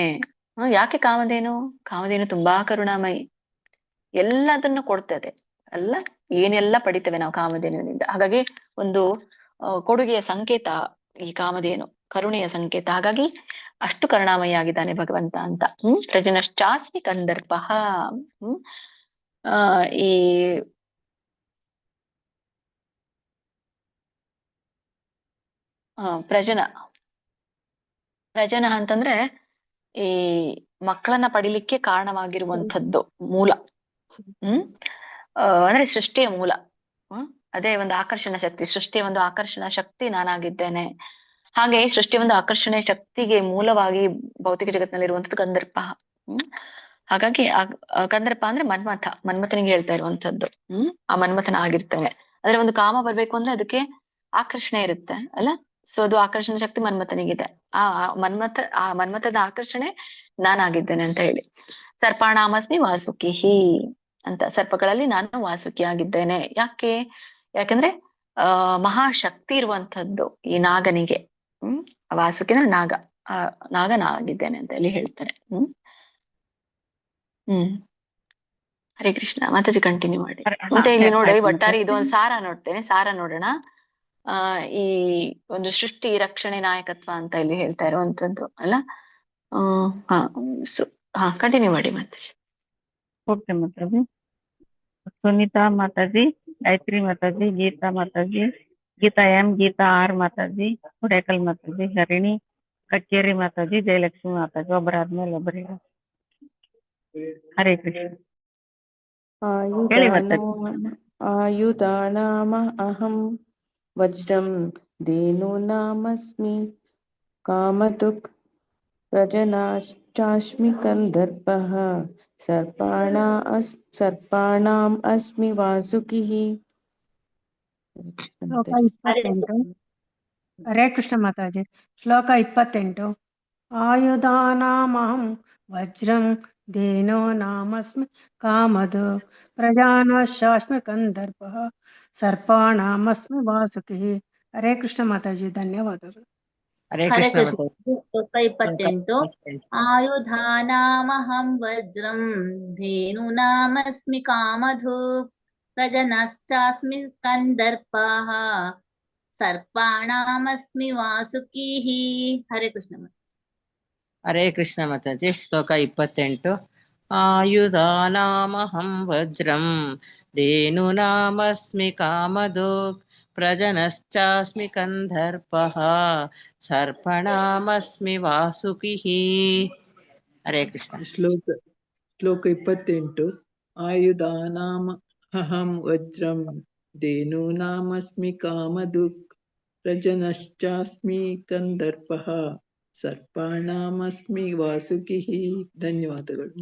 ಯಾಕೆ ಕಾಮಧೇನು? ಕಾಮಧೇನು ತುಂಬಾ ಕರುಣಾಮಯಿ. ಎಲ್ಲದನ್ನು ಕೊಡ್ತದೆ ಅಲ್ಲ, ಏನೆಲ್ಲ ಪಡಿತೇವೆ ನಾವು ಕಾಮಧೇನುವಿನಿಂದ. ಹಾಗಾಗಿ ಒಂದು ಕೊಡುಗೆಯ ಸಂಕೇತ ಈ ಕಾಮಧೇನು, ಕರುಣೆಯ ಸಂಕೇತ. ಹಾಗಾಗಿ ಅಷ್ಟು ಕರುಣಾಮಯ ಆಗಿದ್ದಾನೆ ಭಗವಂತ ಅಂತ. ಪ್ರಜನಶ್ಚಾಸ್ಮಿ ಕಂದರ್ಪ. ಈ ಪ್ರಜನ ಅಂತಂದ್ರೆ ಈ ಮಕ್ಕಳನ್ನ ಪಡಿಲಿಕ್ಕೆ ಕಾರಣವಾಗಿರುವಂಥದ್ದು ಮೂಲ. ಅಂದ್ರೆ ಸೃಷ್ಟಿಯ ಮೂಲ. ಅದೇ ಒಂದು ಆಕರ್ಷಣ ಶಕ್ತಿ, ಸೃಷ್ಟಿಯ ಒಂದು ಆಕರ್ಷಣ ಶಕ್ತಿ ನಾನಾಗಿದ್ದೇನೆ. ಹಾಗೆ ಸೃಷ್ಟಿಯ ಒಂದು ಆಕರ್ಷಣೆ ಶಕ್ತಿಗೆ ಮೂಲವಾಗಿ ಭೌತಿಕ ಜಗತ್ತಿನಲ್ಲಿರುವಂಥದ್ದು ಗಂಧರ್ಪ. ಹಾಗಾಗಿ ಗಂಧರ್ಪ ಅಂದ್ರೆ ಮನ್ಮಥನಿಗೆ ಹೇಳ್ತಾ ಇರುವಂತದ್ದು. ಆ ಮನ್ಮಥನ ಆಗಿರ್ತಾನೆ. ಆದ್ರೆ ಒಂದು ಕಾಮ ಬರ್ಬೇಕು ಅಂದ್ರೆ ಅದಕ್ಕೆ ಆಕರ್ಷಣೆ ಇರುತ್ತೆ ಅಲ್ಲ. ಸೊ ಅದು ಆಕರ್ಷಣ ಶಕ್ತಿ ಮನ್ಮಥನಿಗಿದೆ. ಆ ಮನ್ಮಥದ ಆಕರ್ಷಣೆ ನಾನಾಗಿದ್ದೇನೆ ಅಂತ ಹೇಳಿ. ಸರ್ಪಾಣಾಮಸ್ಮಿ ವಾಸುಕಿಹಿ ಅಂತ, ಸರ್ಪಗಳಲ್ಲಿ ನಾನು ವಾಸುಕಿ ಆಗಿದ್ದೇನೆ. ಯಾಕಂದ್ರೆ ಮಹಾಶಕ್ತಿ ಇರುವಂತದ್ದು ಈ ನಾಗನಿಗೆ. ವಾಸುಕಿ ಅಂದ್ರೆ ನಾಗನಾಗಿದ್ದೇನೆ ಅಂತ ಹೇಳಿ ಹೇಳ್ತಾರೆ. ಹರೇ ಕೃಷ್ಣ. ಮಾತಾಜಿ ಕಂಟಿನ್ಯೂ ಮಾಡಿ. ಮತ್ತೆ ಇಲ್ಲಿ ನೋಡಿ ಒಟ್ಟಾರೆ ಇದು ಒಂದು ಸಾರ ನೋಡ್ತೇನೆ. ಸಾರ ನೋಡೋಣ. ಈ ಒಂದು ಸೃಷ್ಟಿ ರಕ್ಷಣೆ ನಾಯಕತ್ವ ಅಂತ ಇಲ್ಲಿ ಹೇಳ್ತಾ ಇರುವಂತದ್ದು ಅಲ್ಲ. ಕಂಟಿನ್ಯೂ ಮಾಡಿ Mataji. Okay Mataji. Sunita Mataji, Gayatri Mataji, Geeta Mataji, Geeta M, Geeta R Mataji, Hudekal Mataji, Harini, Kakkeri Mataji, Jayalakshmi Mataji. ಒಬ್ಬರಾದ್ಮೇಲೆ ಒಬ್ಬರು. ಹರೇ ಕೃಷ್ಣ. ಆಯುಧಾನಾಮ ಅಹಂ ವಜ್ರಂ ಧೇನೂನಾಮಸ್ಮಿ ಕಾಮಧುಕ್ ಪ್ರಜನಾಶ್ಚಾಸ್ಮಿ ಕಂದರ್ಪಃ ಸರ್ಪಾಣಾಂ ಅಸ್ಮಿ ವಾಸುಕಿಃ. ಶ್ಲೋಕ 28. ಹರೇ ಕೃಷ್ಣ ಮಾತಾಜಿ. ಶ್ಲೋಕ 28. ಆಯುಧಾನಾಮಹಂ ವಜ್ರಂ ಧೇನೋ ನಾಮಸ್ಮಿ ಕಾಮಧುಕ್ ಪ್ರಜಾನಾಶ್ಚಾಸ್ಮಿ ಕಂದರ್ಪಃ ಸರ್ಪಾಣಾಮಸ್ಮಿ ವಾಸುಕಿಃ. ಹರೇ ಕೃಷ್ಣ ಮಾತಾಜಿ. ಧನ್ಯವಾದಗಳು. ಹರೇ ಕೃಷ್ಣ. ಶ್ಲೋಕ 28. ಆಯುಧಾನಾಮಹಂ ವಜ್ರಂ ಧೇನೂನಾಮಸ್ಮಿ ಕಾಮಧುಕ್ ಪ್ರಜನಶ್ಚಾಸ್ಮಿ ಕಂದರ್ಪಃ ಸರ್ಪಾಣಾಮಸ್ಮಿ ವಾಸುಕಿಃ. ಹರೇ ಕೃಷ್ಣ. ಹರೇ ಕೃಷ್ಣ ಮಾತಾಜಿ. ಶ್ಲೋಕ 28. ಆಯುಧಾನಾಮಹಂ ವಜ್ರಂ ಧೇನೂನಾಮಸ್ಮಿ ಕಾಮಧುಕ್ ಪ್ರಜನಶ್ಚಾಸ್ಮಿ ಕಂದರ್ಪಃ ಸರ್ಪಣಾಮಸ್ಮಿ ವಾಸುಕಿಃ. ಹರೇ ಕೃಷ್ಣ. ಶ್ಲೋಕ 28. ಆಯುಧಾನಾಮ ಅಹಂ ವಜ್ರಂ ಧೇನೂನಾಮಸ್ಮಿ ಕಾಮಧುಕ್ ಪ್ರಜನಶ್ಚಾಸ್ಮಿ ಕಂದರ್ಪಃ ಸರ್ಪಾಣಾಮಸ್ಮಿ ವಾಸುಕಿಃ. ಧನ್ಯವಾದಗಳು.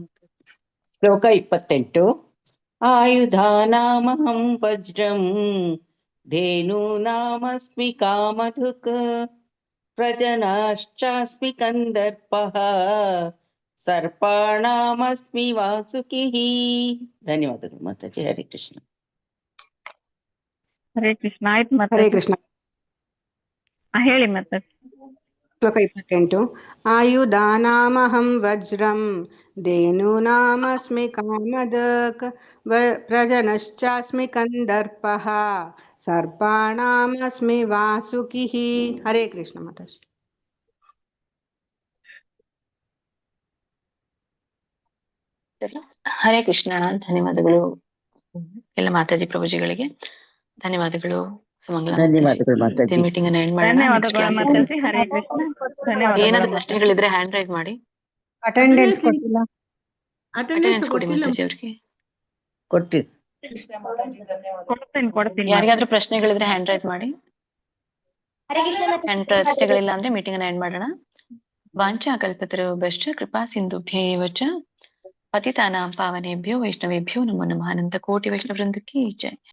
ಶ್ಲೋಕ 28. ಆಯುಧಾನಾಮಹಂ ವಜ್ರಂ ಧೇನೂನಾಮಸ್ಮಿ ಕಾಮಧುಕ್ ಪ್ರಜನಾಶ್ಚಾಸ್ಮಿ ಕಂದರ್ಪಃ ಸರ್ಪಾಣಾಮಸ್ಮಿ ವಾಸುಕಿಃ. ಧನ್ಯವಾದಗಳು ಮಾತಾಜಿ. ಹರೇ ಕೃಷ್ಣ. ಹರೇ ಕೃಷ್ಣ. ಆಯ್ತು ಮಾತಾಜಿ. ಹರೇ ಕೃಷ್ಣ. ಹೇಳಿ ಮಾತಾಜಿ. ಶ್ಲೋಕ 28. ಆಯುಧಾನಾಮಹಂ ವಜ್ರಂ ಧೇನೂನಾಮಸ್ಮಿ ಕಾಮಧುಕ್ ಪ್ರಜನಶ್ಚಾಸ್ಮಿ ಕಂದರ್ಪಃ ಸರ್ಪಾಣಾಮಸ್ಮಿ ವಾಸುಕಿಃ. ಹರೇ ಕೃಷ್ಣ ಮಾತಾಜಿ. ಹರೇ ಕೃಷ್ಣ. ಧನ್ಯವಾದಗಳು ಎಲ್ಲ ಮಾತಾಜಿ ಪ್ರಭುಜಿಗಳಿಗೆ. ಧನ್ಯವಾದಗಳು ಸುಮಂಗಲ. ಮೀಟಿಂಗ್ ಅನ್ನು ಎಂಡ್ ಮಾಡೋಣ. ಏನಾದ್ರು ಪ್ರಶ್ನೆಗಳಿದ್ರೆ ಹ್ಯಾಂಡ್ ರೈಸ್ ಮಾಡಿ. ಅಟೆಂಡೆನ್ಸ್ ಕೊಟ್ಟಿಲ್ಲ. ಅಟೆಂಡೆನ್ಸ್ ಕೊಡಿ ಮಾತಾಜಿ ಅವ್ರಿಗೆ. ಕೊಡ್ತೀನಿ. ಯಾರಿಗಾದ್ರೂ ಪ್ರಶ್ನೆಗಳಿದ್ರೆ ಹ್ಯಾಂಡ್ ರೈಸ್ ಮಾಡಿ. ಪ್ರಶ್ನೆಗಳಿಲ್ಲ ಅಂದ್ರೆ ಮೀಟಿಂಗ್ ಅನ್ನ ಎಂಡ್ ಮಾಡೋಣ. ವಾಂಛಾ ಕಲ್ಪತರುಭ್ಯಶ್ಚ ಕೃಪಾ ಸಿಂಧುಭ್ಯೇವ ಚ ಪತಿತಾನಾಂ ಪಾವನೇಭ್ಯೋ ವೈಷ್ಣವೇಭ್ಯೋ ನಮೋ ನಮಃ. ಅನಂತ ಕೋಟಿ ವೈಷ್ಣವ ವೃಂದಕ್ಕೆ ಜೈ.